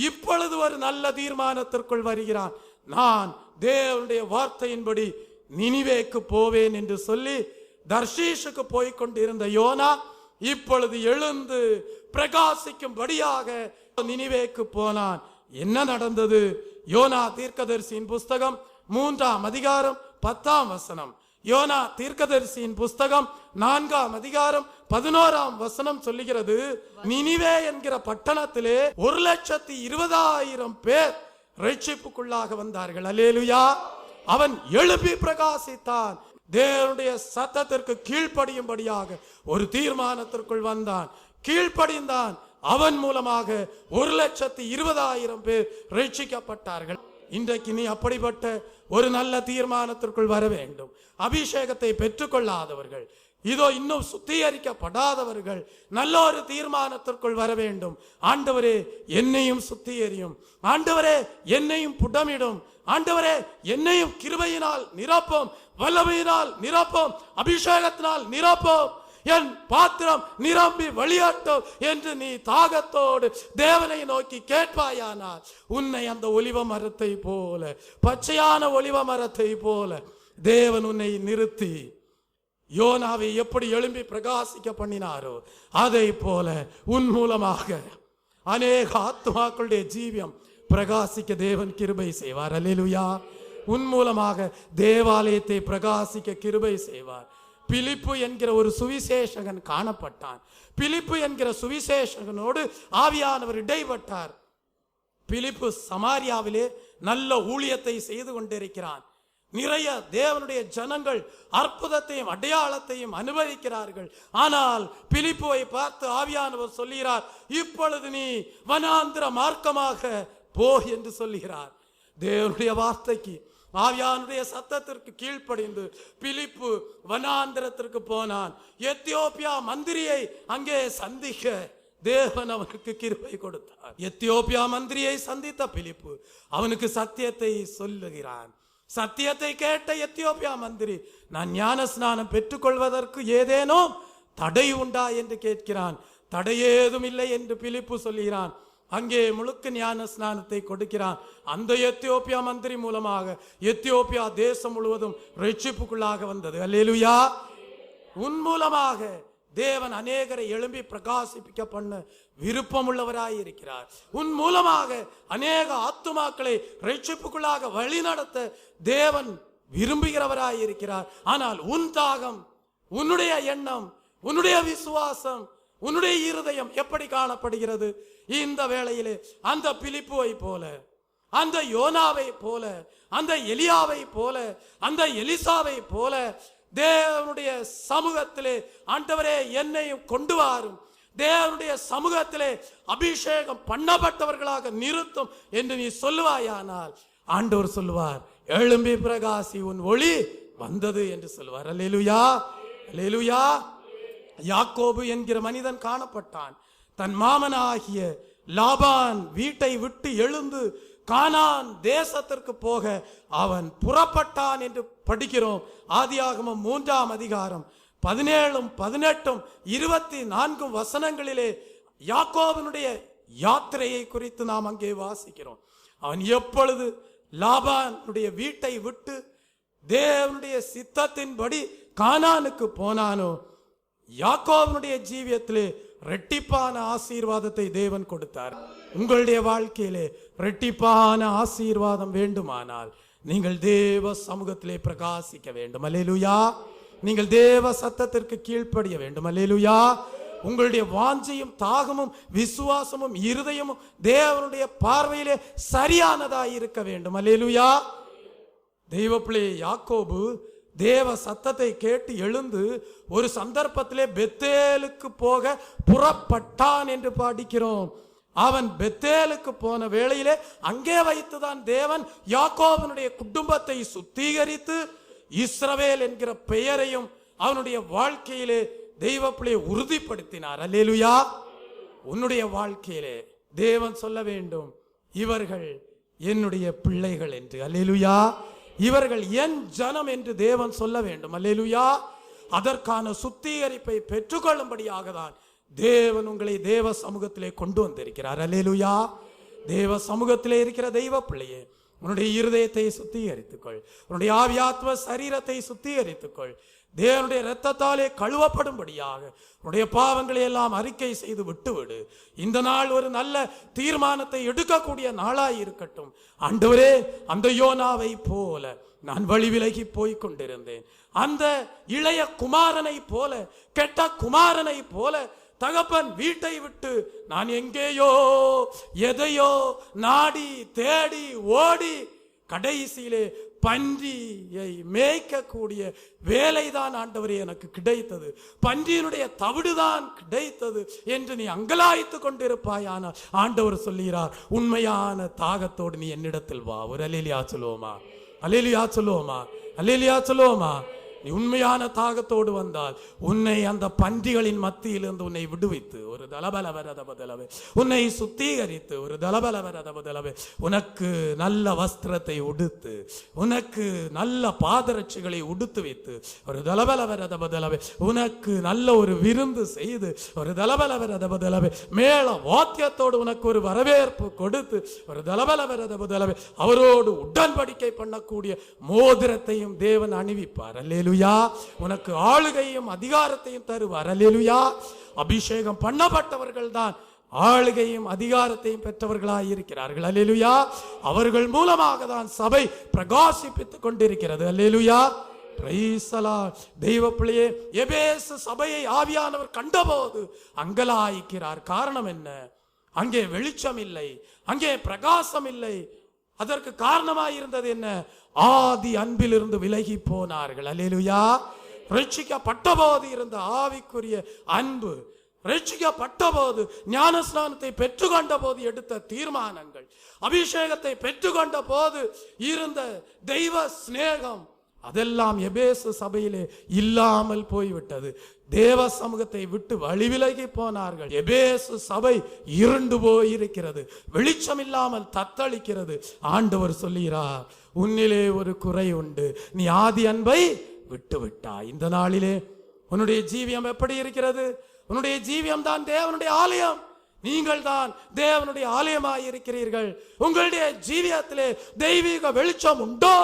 இப்பொழுது ஒரு நல்ல தீர்மானத்திற்குள் வருகிறான். நான் தேவனுடைய வார்த்தையின்படி நினிவேக்கு போவேன் என்று சொல்லி தர்ஷீஷுக்கு போய்கொண்டிருந்த யோனா இப்பொழுது எழுந்து பிரகாசிக்கும்படியாக நினிவேக்கு போனான். என்ன நடந்தது? யோனா தீர்க்கதரிசியின் புஸ்தகம் 3ஆம் அதிகாரம் 10ஆம் வசனம். யோனா தீர்க்கதரிசியின் புஸ்தகம் 4ஆம் அதிகாரம் 11ஆம் வசனம் சொல்லுகிறது, நினிவே என்கிற பட்டணத்திலே 1,20,000 பேர் ரட்சிப்புக்குள்ளாக வந்தார்கள். அல்லேலூயா. அவன் எழுப்பி பிரகாசித்தான். தேவனுடைய சத்தத்திற்கு கீழ்ப்படியும்படியாக ஒரு தீர்மானத்திற்குள் வந்தான், கீழ்ப்படிந்தான். அவன் மூலமாக 1,20,000 பேர் ரட்சிக்கப்பட்டார்கள். இன்றைக்கு நீ அப்படிப்பட்ட ஒரு நல்ல தீர்மானத்திற்குள் வர வேண்டும். அபிஷேகத்தை பெற்றுக்கொள்ளாதவர்கள், இதோ இன்னும் சுத்திகரிக்கப்படாதவர்கள் நல்ல ஒரு தீர்மானத்திற்குள் வர வேண்டும். ஆண்டவரே, என்னையும் சுத்திகரியும். ஆண்டவரே, என்னையும் புடமிடும். ஆண்டவரே, என்னையும் கிருபையினால் நிரப்பும், வல்லமையினால் நிரப்பும், அபிஷேகத்தினால் நிரப்பும், என் பாத்திரம் நிரம்பி வழியாட்டும் என்று நீ தாகத்தோடு தேவனை நோக்கி கேட்பாயானால், உன்னை அந்த ஒலிவ மரத்தை போல, பச்சையான ஒலிவ மரத்தை போல தேவன் உன்னை நிறுத்தி யோனாவை எப்படி எழும்பி பிரகாசிக்க பண்ணினாரோ அதை போல உன் மூலமாக அநேக ஆத்மாக்களுடைய ஜீவியம் பிரகாசிக்க தேவன் கிருபை செய்வார். அல்லேலூயா. உன் மூலமாக தேவாலயத்தை பிரகாசிக்க கிருபை செய்வார். பிலிப்பு என்கிற ஒரு சுவிசேஷகன் காணப்பட்டான். பிலிப்பு என்கிற சுவிசேஷகனோடு ஆவியானவர் இடைப்பட்டார். பிலிப்பு சமாரியாவிலே நல்ல ஊழியத்தை செய்து கொண்டிருக்கிறான். நிறைய தேவனுடைய ஜனங்கள் அற்புதத்தையும் அடையாளத்தையும் அனுபவிக்கிறார்கள். ஆனால் பிலிப்புவை பார்த்து ஆவியானவர் சொல்லுகிறார், இப்பொழுது நீ வனாந்திர மார்க்கமாக போ என்று சொல்லுகிறார். தேவனுடைய வார்த்தைக்கு, ஆவியானுடைய சத்தத்திற்கு கீழ்ப்படிந்து பிலிப்பு வனாந்திரத்திற்கு போனான். எத்தியோப்பியா மந்திரியை அங்கே சந்திக்க தேவன் அவனுக்கு கிருபை கொடுத்தார். எத்தியோப்பியா மந்திரியை சந்தித்த பிலிப்பு அவனுக்கு சத்தியத்தை சொல்லுகிறான். சத்தியத்தை கேட்ட எத்தியோப்பியா மந்திரி, நான் ஞான ஸ்நானம் பெற்றுக்கொள்வதற்கு ஏதேனும் தடை உண்டா என்று கேட்கிறான். தடையேதும் இல்லை என்று பிலிப்பு சொல்கிறான். அங்கே முழுக்க ஞான ஸ்நானத்தை கொடுக்கிறான். அந்த எத்தியோப்பியா மந்திரி மூலமாக எத்தியோப்பியா தேசம் முழுவதும் ரட்சிப்புக்குள்ளாக வந்தது. அல்லேலூயா. உன் மூலமாக தேவன் அநேகரை எழும்பி பிரகாசிப்பிக்க பண்ண விருப்பம் உள்ளவராய் இருக்கிறார். உன் மூலமாக அநேக ஆத்துமாக்களை ரட்சிப்புக்குள்ளாக வழி நடத்த தேவன் விரும்புகிறவராய் இருக்கிறார். ஆனால் உன் தாகம், உன்னுடைய எண்ணம், உன்னுடைய விசுவாசம், உன்னுடைய இருதயம் எப்படி காணப்படுகிறது? இந்த வேளையிலே அந்த பிலிப்புவை போல, அந்த யோனாவை போல, அந்த எலியாவை போல, அந்த எலிசாவை போல தேவனுடைய சமூகத்திலே ஆண்டவரே என்னையும் கொண்டு வாரும், தேவனுடைய சமூகத்திலே அபிஷேகம் பண்ணப்பட்டவர்களாக நிறுத்தும் என்று நீ சொல்லுவாயானால் ஆண்டவர் சொல்லுவார், எழும்பி பிரகாசி, உன் ஒளி வந்தது என்று சொல்லுவார். அல்லேலூயா, அல்லேலூயா. யாக்கோபு என்கிற மனிதன் காணப்பட்டான். தன் மாமனாகிய லாபான் வீட்டை விட்டு எழுந்து கானான் தேசத்திற்கு போக அவன் புறப்பட்டான் என்று படிக்கிறோம். ஆதியாகமம் 3ஆம் அதிகாரம் 17, 18, 24 வசனங்களிலே யாக்கோபனுடைய யாத்திரையை குறித்து நாம் அங்கே வாசிக்கிறோம். அவன் எப்பொழுது லாபானுடைய வீட்டை விட்டு தேவனுடைய சித்தத்தின்படி கானானுக்கு போனானோ, யாக்கோபனுடைய ஜீவியத்திலே இரட்டிப்பான ஆசீர்வாதத்தை தேவன் கொடுத்தார். உங்களுடைய வாழ்க்கையிலே இரட்டிப்பான ஆசீர்வாதம் வேண்டுமானால் நீங்கள் தேவ சமூகத்திலே பிரகாசிக்க வேண்டும். அல்லேலூயா. நீங்கள் தேவ சத்தத்திற்கு கீழ்ப்படிய வேண்டும். அல்லேலூயா. உங்களுடைய வாஞ்சையும் தாகமும் விசுவாசமும் இருதயமும் தேவனுடைய பார்வையிலே சரியானதாய் இருக்க வேண்டும். அல்லேலூயா. தெய்வ பிள்ளை யாக்கோபு தேவ சத்தத்தை கேட்டு எழுந்து ஒரு சந்தர்ப்பத்திலே பெத்தேலுக்கு போக புறப்பட்டான் என்று படிக்கிறோம். அவன் பெத்தேலுக்கு போன வேளையிலே அங்கே வைத்துதான் தேவன் யாக்கோபனுடைய குடும்பத்தை சுத்திகரித்து இஸ்ரவேல் என்கிற பெயரையும் அவனுடைய வாழ்க்கையிலே தெய்வ பிள்ளையை உறுதிப்படுத்தினார். அல்லேலூயா. உன்னுடைய வாழ்க்கையிலே தேவன் சொல்ல வேண்டும், இவர்கள் என்னுடைய பிள்ளைகள் என்று. அல்லேலூயா. இவர்கள் என் ஜனம் என்று தேவன் சொல்ல வேண்டும். அல்லேலூயா. அதற்கான சுத்திகரிப்பை பெற்றுக்கொள்ளும்படியாக தான் தேவன் உங்களை தேவ சமூகத்திலே கொண்டு வந்திருக்கிறார். அல்லேலூயா. தேவ சமூகத்திலே இருக்கிற தெய்வ பிள்ளையே, உன்னுடைய இருதயத்தை சுத்திகரித்துக்கொள், உன்னுடைய ஆவியாத்ம சரீரத்தை சுத்திகரித்துக்கொள். தேவனுடைய இரத்தத்தாலே கழுவப்படும்படியாக உன்னுடைய பாவங்களை எல்லாம் அறிக்கை செய்து விட்டுவிடு. இந்த நாள் ஒரு நல்ல தீர்மானத்தை எடுக்கக்கூடிய நாளாய் இருக்கட்டும். ஆண்டவரே, அந்த யோனாவை போல நான் வழி விலகி போய் கொண்டிருந்தேன். அந்த இளைய குமாரனை போல, கெட்ட குமாரனை போல தகப்பன் வீட்டை விட்டு நான் எங்கேயோ எதையோ நாடி தேடி ஓடி கடைசியிலே பன்றியை மேய்க்கக்கூடிய வேலைதான் ஆண்டவரே எனக்கு கிடைத்தது, பன்றியினுடைய தவிடுதான் கிடைத்தது என்று நீ அங்கலாய்த்து கொண்டிருப்பாயான ஆண்டவர் சொல்லுகிறார், உண்மையான தாகத்தோடு நீ என்னிடத்தில் வா. ஒரு அல்லேலூயா சொல்லுவோமா? அல்லேலூயா சொல்லுவோமா? அல்லேலூயா சொல்லுவோமா? நீ உண்மையான தாகத்தோடு வந்தால் உன்னை அந்த பன்றிகளின் மத்தியிலிருந்து உன்னை விடுவித்து ஒரு தலபலவரதபதலவே உன்னை சுத்திகரித்து ஒரு தலபலவரதபதலவே உனக்கு நல்ல வஸ்திரத்தை உடுத்து, உனக்கு நல்ல பாதரட்சிகளை உடுத்து வைத்து ஒரு தலபலவரதபதலவே உனக்கு நல்ல ஒரு விருந்து செய்து ஒரு தலபலவரதபதலவே மேல வாத்தியத்தோடு உனக்கு ஒரு வரவேற்பு கொடுத்து ஒரு தலபலவரதபதலவே அவரோடு உடன்படிக்கை பண்ணக்கூடிய மோதிரத்தையும் தேவன் அணிவிப்பார். அல்லேலூயா. உனக்கு ஆளுகையும் அதிகாரத்தையும் தருவார். அல்லேலூயா. அபிஷேகம் பண்ணப்பட்டவர்கள் தான் ஆளுகையும் அதிகாரத்தையும் பெற்றவர்களாய் இருக்கிறார்கள். அல்லேலூயா. அவர்கள் மூலமாக தான் சபை பிரகாசிப்பித்துக் கொண்டிருக்கிறது. அல்லேலூயா. Praise the lord. தெய்வ பிள்ளையே, எபேசு சபையை ஆவியானவர் கண்டபோது அங்கலாய்க்கிறார். காரணம் என்ன? அங்கே வெளிச்சம் இல்லை, அங்கே பிரகாசம் இல்லை. அதற்கு காரணமாயிருந்தது என்ன? ஆதி அன்பிலிருந்து விலகி போனார்கள். அல்லேலூயா. ரட்சிக்கப்பட்ட போது இருந்த ஆவிக்குரிய அன்பு, ரட்சிக்கப்பட்ட போது ஞானஸ்நானத்தை பெற்றுக்கொண்ட போது எடுத்த தீர்மானங்கள், அபிஷேகத்தை பெற்றுக்கொண்ட போது இருந்த தெய்வ சிநேகம், அதெல்லாம் எபேசு சபையிலே இல்லாமல் போய்விட்டது. தேவ சமூகத்தை விட்டு வழி விலகி போனார்கள். எபேசு சபை இருண்டு போயிருக்கிறது, வெளிச்சம் இல்லாமல் தத்தளிக்கிறது. ஆண்டவர் சொல்லுகிறார், உன்னிலே ஒரு குறை உண்டு, நீ ஆதி அன்பை விட்டு விட்டாய். இந்த நாளிலே உன்னுடைய ஜீவியம் எப்படி இருக்கிறது? உன்னுடைய ஜீவியம் தான் தேவனுடைய ஆலயம். நீங்கள் தான் தேவனுடைய ஆலயமாய் இருக்கிறீர்கள். உங்களுடைய ஜீவியத்திலே தெய்வீக வெளிச்சம் உண்டோ?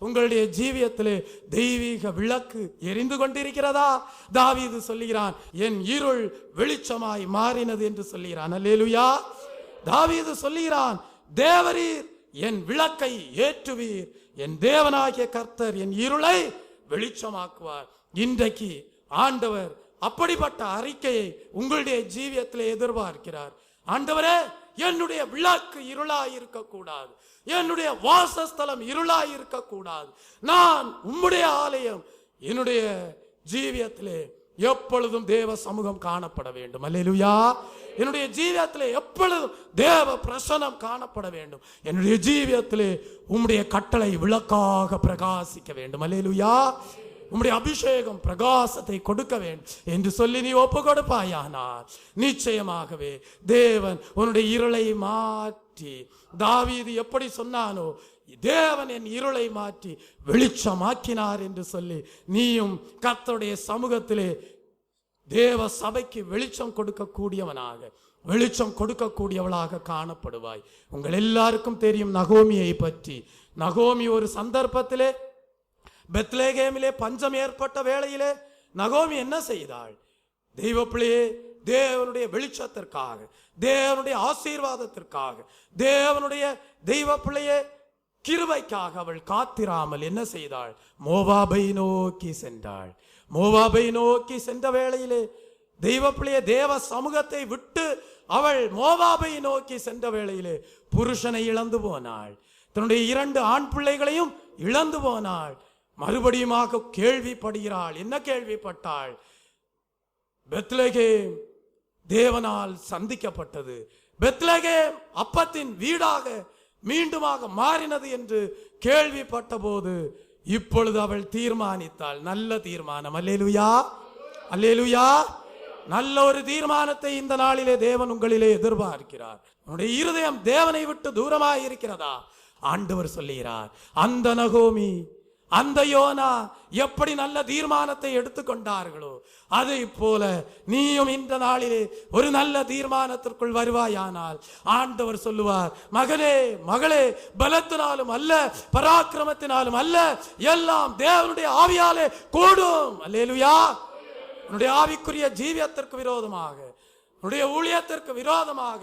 உங்களுடைய ஜீவியத்திலே தெய்வீக விளக்கு எரிந்து கொண்டிருக்கிறதா? தாவீது சொல்லுகிறான், என் இருள் வெளிச்சமாய் மாறினது என்று சொல்லுகிறான். அல்லேலூயா. தாவீது சொல்லுகிறான், தேவரீர் என் விளக்கை ஏற்றுவீர், என் தேவனாகிய கர்த்தர் என் இருளை வெளிச்சமாக்குவார். இன்றைக்கு ஆண்டவர் அப்படிப்பட்ட அறிக்கையை உங்களுடைய ஜீவியத்திலே எதிர்பார்க்கிறார். ஆண்டவரே, என்னுடைய விளக்கு இருளாய் இருக்கக்கூடாது, என்னுடைய வாசஸ்தலம் இருளாய் இருக்கக்கூடாது. நான் உம்முடைய ஆலயம். என்னுடைய ஜீவியத்திலே எப்பொழுதும் தேவ சமூகம் காணப்பட வேண்டும். அல்லேலூயா. என்னுடைய ஜீவியத்திலே எப்பொழுதும் தேவ பிரசன்னம் காணப்பட வேண்டும். என்னுடைய ஜீவியத்திலே உம்முடைய கட்டளை விளக்காக பிரகாசிக்க வேண்டும். அல்லேலூயா. உம்முடைய அபிஷேகம் பிரகாசத்தை கொடுக்க வேண்டும் என்று சொல்லி நீ ஒப்பு கொடுப்பாயானால் நிச்சயமாகவே தேவன் உன்னுடைய இருளை மாற்றி, தாவீது எப்படி சொன்னானோ, தேவன் என் இருளை மாற்றி வெளிச்சமாக்கினார் என்று சொல்லி நீயும் கர்த்தருடைய சமூகத்திலே தேவ சபைக்கு வெளிச்சம் கொடுக்கக்கூடியவனாக, வெளிச்சம் கொடுக்கக்கூடியவளாக காணப்படுவாய். உங்கள் எல்லாருக்கும் தெரியும் நகோமியை பற்றி. நகோமி ஒரு சந்தர்ப்பத்திலே பெத்லேகேமிலே பஞ்சம் ஏற்பட்ட வேளையிலே நகோமி என்ன செய்தாள்? தெய்வ பிள்ளையே, தேவனுடைய வெளிச்சத்திற்காக, தேவனுடைய ஆசீர்வாதத்திற்காக, தேவனுடைய தெய்வ பிள்ளையே கிருபைக்காக அவள் காத்திராமல் என்ன செய்தாள்? மோவாபை நோக்கி சென்றாள். மோவாபை நோக்கி சென்ற வேளையிலே தெய்வ பிள்ளையே தேவ சமூகத்தை விட்டு அவள் மோவாபை நோக்கி சென்ற வேளையிலே புருஷனை இழந்து போனாள். தன்னுடைய 2 ஆண் பிள்ளைகளையும் இழந்து போனாள். மறுபடியுமாக கேள்விப்படுகிறாள். என்ன கேள்விப்பட்டாள்? பெத்லகேம் தேவனால் சந்திக்கப்பட்டது, பெத்லகேம் அப்பத்தின் வீடாக மீண்டுமாக மாறினது என்று கேள்விப்பட்ட போது இப்பொழுது அவள் தீர்மானித்தாள். நல்ல தீர்மானம். அல்லேலூயா. அல்லேலூயா. நல்ல ஒரு தீர்மானத்தை இந்த நாளிலே தேவன் உங்களிலே எதிர்பார்க்கிறார். உன்னுடைய இருதயம் தேவனை விட்டு தூரமாய் இருக்கிறதா? ஆண்டவர் சொல்லுகிறார், அந்த நகோமி, அந்த யோனா எப்படி நல்ல தீர்மானத்தை எடுத்துக்கொண்டார்களோ அதை போல நீயும் இந்த நாளிலே ஒரு நல்ல தீர்மானத்திற்குள் வருவாயானால் ஆண்டவர் சொல்லுவார், மகனே மகளே, பலத்தினாலும் அல்ல பராக்கிரமத்தினாலும் அல்ல, எல்லாம் தேவனுடைய ஆவியாலே கூடும். அல்லேலூயா. உன்னுடைய ஆவிக்குரிய ஜீவியத்திற்கு விரோதமாக, உன்னுடைய ஊழியத்திற்கு விரோதமாக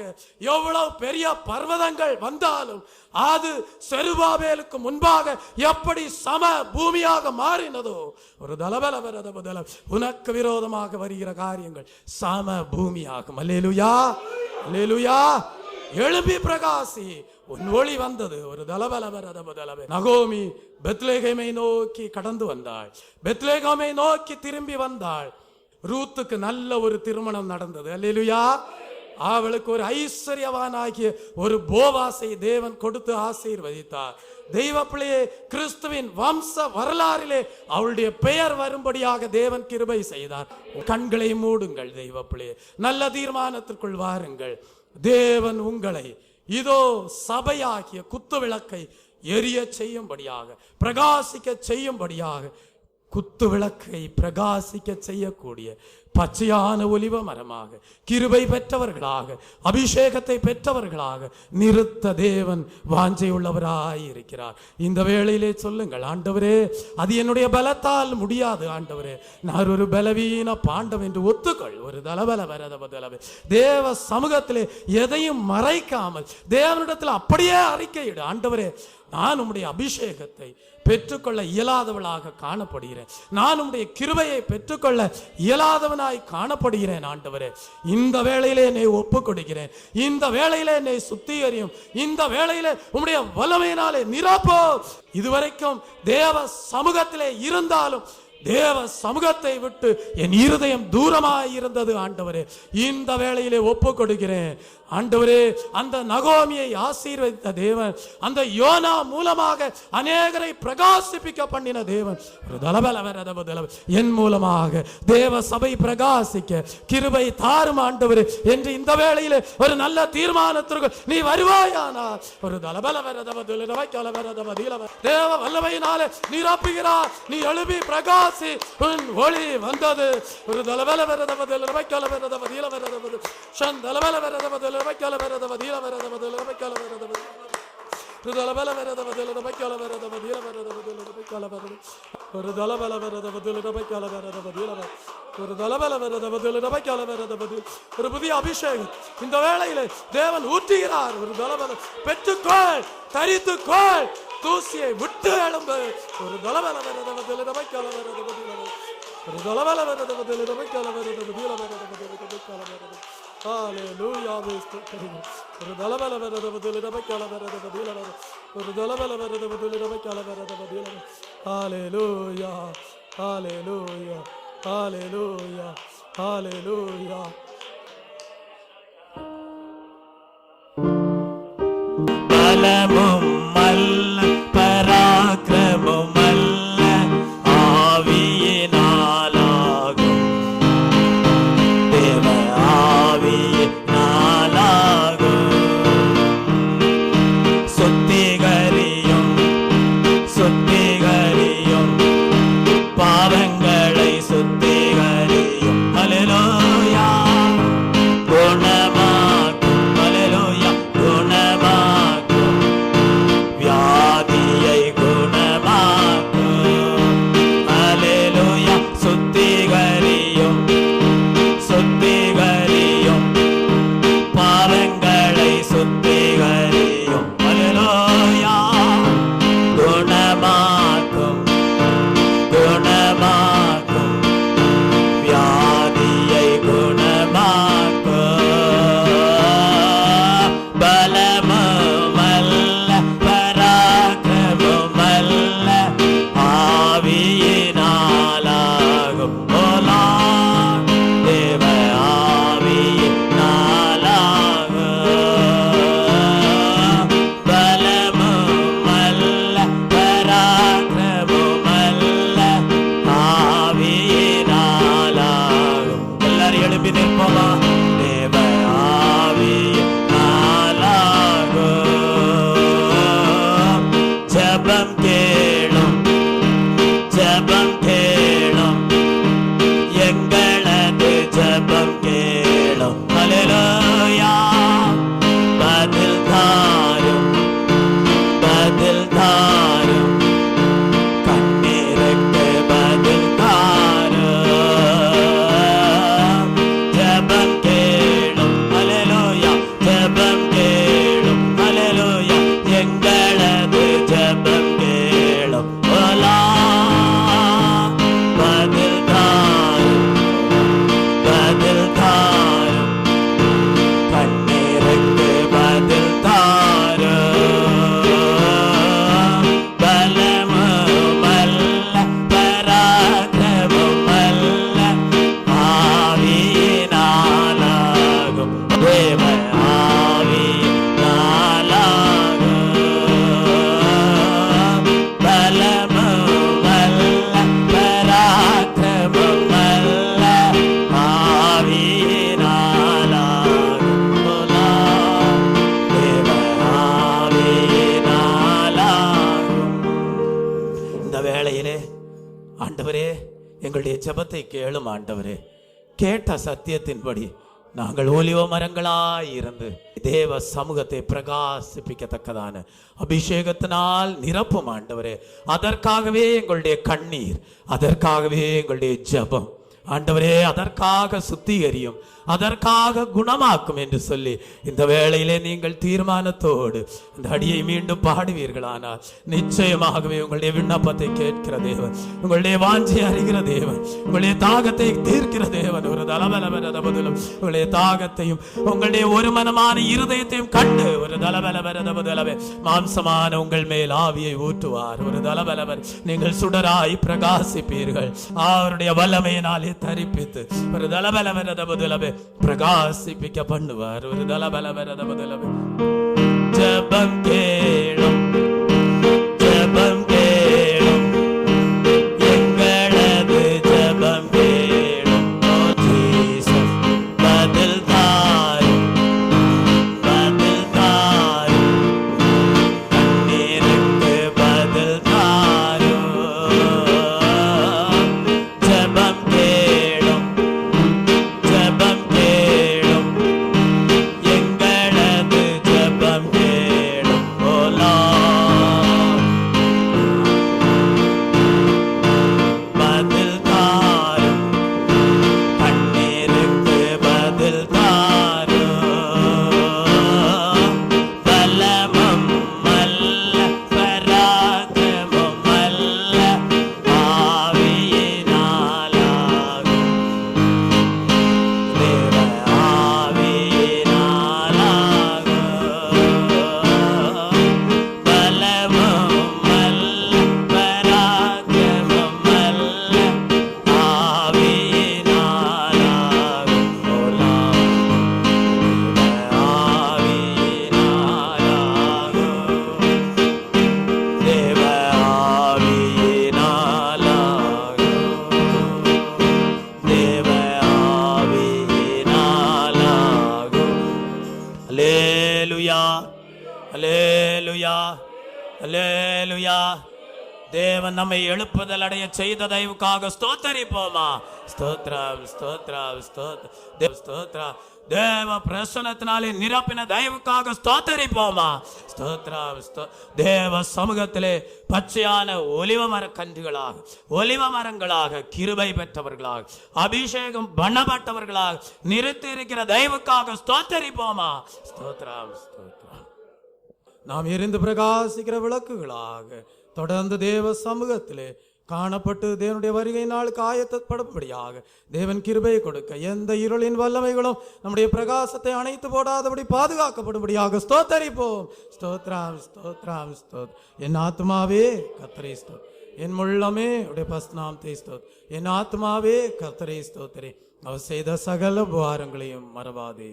எவ்வளவு பெரிய பர்வதங்கள் வந்தாலும் அது செருபாபேலுக்கு முன்பாக எப்படி சம பூமியாக மாறினதோ, ஒரு தலபல உனக்கு விரோதமாக வருகிற காரியங்கள் சம பூமியாகும். அல்லேலூயா. அல்லேலூயா. எழும்பி பிரகாசி, உன் ஒளி வந்தது. ஒரு தலபல நகோமி பெத்லேகேமை நோக்கி கடந்து வந்தாள். பெத்லேகேமை நோக்கி திரும்பி வந்தாள். ரூத்துக்கு நல்ல ஒரு திருமணம் நடந்தது. அல்லேலூயா. அவளுக்கு ஒரு ஐஸ்வர்யவானாகிய ஒரு போவாசை தேவன் கொடுத்து ஆசீர்வதித்தார். தெய்வ பிள்ளையே, கிறிஸ்துவின் வம்ச வரலாறிலே அவளுடைய பெயர் வரும்படியாக தேவன் கிருபை செய்தார். கண்களை மூடுங்கள் தெய்வ பிள்ளையே, நல்ல தீர்மானத்திற்குள் வாருங்கள். தேவன் உங்களை இதோ சபையாகிய குத்து விளக்கை எரிய செய்யும்படியாக, பிரகாசிக்க செய்யும்படியாக, குத்து விளக்கை பிரகாசிக்க செய்யக்கூடிய பச்சையான ஒலிவ மரமாக, கிருபை பெற்றவர்களாக, அபிஷேகத்தை பெற்றவர்களாக நிறுத்த தேவன் வாஞ்சையுள்ளவராய் இருக்கிறார். இந்த வேளையிலே சொல்லுங்கள், ஆண்டவரே, அது என்னுடைய பலத்தால் முடியாது. ஆண்டவரே, நான் ஒரு பலவீன பாண்டம் என்று ஒத்துக்கள். ஒரு தலபல தேவ சமூகத்திலே எதையும் மறைக்காமல் தேவனிடத்தில் அப்படியே அறிக்கையிடு. ஆண்டவரே, நான் உம்முடைய அபிஷேகத்தை பெற்றுக்கொள்ள இயலாதவளாக காணப்படுகிறேன். நான் உம்முடைய கிருபையை பெற்றுக்கொள்ள இயலாதவனாய் காணப்படுகிறேன். ஆண்டவரே, இந்த வேளையிலே என்னை ஒப்புக் கொடுக்கிறேன். இந்த வேளையிலே என்னை சுத்திகரியும். இந்த வேளையிலே உம்முடைய வல்லமையினாலே நிரப்போ. இதுவரைக்கும் தேவ சமூகத்திலே இருந்தாலும் தேவ சமூகத்தை விட்டு என் இருதயம் தூரமாய் இருந்தது. ஆண்டவரே, இந்த வேளையிலே ஒப்புக் கொடுக்கிறேன். ஆண்டவரே, அந்த நகோமியை ஆசீர்வதித்த தேவன், அந்த யோனா மூலமாக அநேகரை பிரகாசிப்பிக்க பண்ணின தேவன், என் மூலமாக தேவ சபை பிரகாசிக்க கிருபை தாரும் ஆண்டவரே என்று இந்த வேளையிலே ஒரு நல்ல தீர்மானத்திற்கு நீ வருவாயானால் ஒரு தேவ வல்லமையினாலே நிரப்புகிறார். நீ எழுப்பி பிரகாசி, உன் ஒளி வந்தது. ஒரு ஒரு புதிய அபிஷேகம் இந்த வேளையிலே தேவன் ஊற்றுகிறார். ஒரு தலபல பெற்றுக்கொள், தரித்துக்கொள், தூசியை விட்டு எழும்பு. ஒரு தலபல Hallelujah. ஒரு தலபல வரத பதில ரபக்கல வரத பதில வர ஒரு தலபல வரத பதில ரபக்கல வரத பதில. Hallelujah. Hallelujah. Hallelujah. Hallelujah. பலமும் அல்ல பராக்கிரமும் அல்ல ஆவியினாலாகும், தேவ ஆவியினாலாகும். சுத்திகரியும் சுத்திகரியும் பாவங்களை சுத்திகரியும். ஹல்லேலூயா. குணமாக்கும். ஹல்லேலூயா. குணமாக்கும். வியாதியை குணமாக்கும். ஹல்லேலூயா. சுத்திகரியும் சுத்திகரியும் பாவங்களை சுத்திகரியும். ஹல்லேலூயா. குணமாக்கும் குணமாக்கும் வியாதியை குணமாக்கும். பலமுமல்ல பராக்கிரமுமல்ல ஆவியினாலாகும். ஓலா தேவ ஆவியினாலாகும். பலமுமல்ல பராக்கிரமுமல்ல ஆவியினாலாகும். எல்லாரும் எழுப்பி நிற்போமா? தேவ ஆவியினாலாகும். ஜெபம் கேளும் ஜெபம் கேளும் எங்களது ஜெபம் கேளும். ஹல்லேலூயா. பதில் தாரும் பதில் தாரும் கண்ணீருக்கு பதில் தாரும். ஜெபம் கேளும். ஹல்லேலூயா. ஜெபம் கேளும். ஹல்லேலூயா. எங்களது ஜெபம் கேளும். ஓலா பதில் தாரும் பதில் தாரும் கண்ணீருக்கு பதில் தாரும். பலமுமல்ல பராக்கிரமுமல்ல ஆவியினாலாகும். தேவ ஆவியினாலாகும். பலமுமல்ல பராக்கிரமுமல்ல ஆவியினாலாகும். ஓலா தேவ ஆவியினாலாகும். இந்த வேளையிலே ஆண்டவரே, எங்களுடைய ஜெபத்தை கேளும் ஆண்டவரே. கேட்ட சத்தியத்தின்படி நாங்கள் ஒலிவ மரங்களாய் இருந்து தேவ சமூகத்தை பிரகாசிப்பிக்கத்தக்கதான அபிஷேகத்தினால் நிரப்பும் ஆண்டவரே. அதற்காகவே எங்களுடைய கண்ணீர், அதற்காகவே எங்களுடைய ஜெபம் ஆண்டவரே. அதற்காக சுத்திகரியும், அதற்காக குணமாக்கும் என்று சொல்லி இந்த வேளையிலே நீங்கள் தீர்மானத்தோடு இந்த அடியை மீண்டும் பாடுவீர்களானால் நிச்சயமாகவே உங்களுடைய விண்ணப்பத்தை கேட்கிற தேவன், உங்களுடைய வாஞ்சை அறிகிற தேவன், உங்களுடைய தாகத்தை தீர்க்கிற தேவன். ஒரு தலபலபரதபதிலும் உங்களுடைய தாகத்தையும் உங்களுடைய ஒரு மனமான இருதயத்தையும் கண்டு ஒரு தலபலபரதபதிலவே மாம்சமான உங்கள் மேல் ஆவியை ஊற்றுவார். ஒரு தலபலபர் நீங்கள் சுடராய் பிரகாசிப்பீர்கள். அவருடைய வல்லமையினாலே தரிப்பித்து ஒரு தலபலபரதபதிலவே பிரகாசிப்பிக்க பண்ணுவார். ஒரு தலபலவரதபதலவ ஜெபம் கேளும், ஜெபம் கேளும், எங்களது ஜெபம் கேளும். ஓ ஜீசஸ், பதில் தாரும், பதில் தாரும், கண்ணீருக்கு பதில் தாரும். ஜெபம் கேளும், ஜெபம் கேளும், எங்களது ஜெபம் கேளும். ஓ லார்ட், பதில் தாரும், கண்ணீருக்கு பதில் தாரும். பலமும் அல்ல, பராக்கிரமும் அல்ல, ஆவியினாலாகும். தேவ ஆவியினாலாகும். பலமும் அல்ல, பராக்கிரமும் அல்ல, ஆவியினாலாகும். ஓ லார்ட், தேவ ஆவியினாலாகும். தேவ ஆவியினாலாகும். அல்லேலூயா, அல்லேலூயா, அல்லேலூயா. தேவன் நம்மை எழுப்புதல் அடைய செய்த தயவுக்காக ஸ்தோத்தரிப்போமா? ஸ்தோத்ரம், ஸ்தோத்ரம், ஸ்தோத்ரம். தேவ பிரசன்னத்தினாலே நிரப்பின தயவுக்காக ஸ்தோத்தரிப்போமா? ஸ்தோத்ரம். தேவ சமூகத்திலே பச்சையான ஒலிவ மரக்கன்றுகளாக, ஒலிவ மரங்களாக, கிருபை பெற்றவர்களாக, அபிஷேகம் பண்ணப்பட்டவர்களாக நிறுத்தி இருக்கிற தயவுக்காக ஸ்தோத்தரிப்போமா? ஸ்தோத்ரம், ஸ்தோத்ரம். நாம் எரிந்து பிரகாசிக்கிற விளக்குகளாக தொடர்ந்து தேவ சமூகத்திலே காணப்பட்டு தேவனுடைய வருகை நாளுக்கு ஆயத்தப்படும்படியாக தேவன் கிருபை கொடுக்க, எந்த இருளின் வல்லமைகளும் நம்முடைய பிரகாசத்தை அணைத்து போடாதபடி பாதுகாக்கப்படும்படியாக ஸ்தோத்தரிப்போம். ஸ்தோத்ரம், ஸ்தோத்ரம், ஸ்தோத். என் ஆத்மாவே கர்த்தரை ஸ்தோத், என் முள்ளமே உடைய பஸ்நாமத்தை ஸ்தோத். என் ஆத்மாவே கர்த்தரை ஸ்தோத்திரே, அவர் செய்த சகல உபகாரங்களையும் மறவாதே.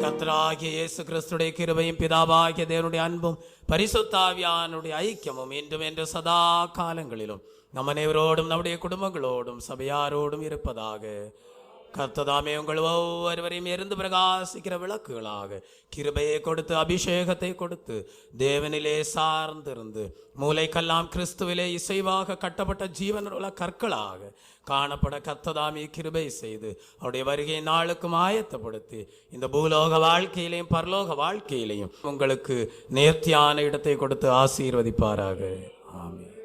கர்த்தராகிய இயேசு கிறிஸ்துடைய கிருபையும் பிதாவாகிய தேவனுடைய அன்பும் பரிசுத்தாவியானுடைய ஐக்கியமும் இன்றும் என்று சதா காலங்களிலும் நம் அனைவரோடும் நம்முடைய குடும்பங்களோடும் சபையாரோடும் இருப்பதாக. கர்த்ததாமே உங்கள் ஒவ்வொருவரையும் இருந்து பிரகாசிக்கிற விளக்குகளாக கிருபையை கொடுத்து, அபிஷேகத்தை கொடுத்து, தேவனிலே சார்ந்திருந்து மூளைக்கெல்லாம் கிறிஸ்துவிலே இசைவாக கட்டப்பட்ட ஜீவனுள்ள கற்களாக காணப்பட கர்த்ததாமே கிருபை செய்து அவருடைய வருகை நாளுக்கும் ஆயத்தப்படுத்தி இந்த பூலோக வாழ்க்கையிலையும் பரலோக வாழ்க்கையிலையும் உங்களுக்கு நேர்த்தியான இடத்தை கொடுத்து ஆசீர்வதிப்பாராக. ஆமென்.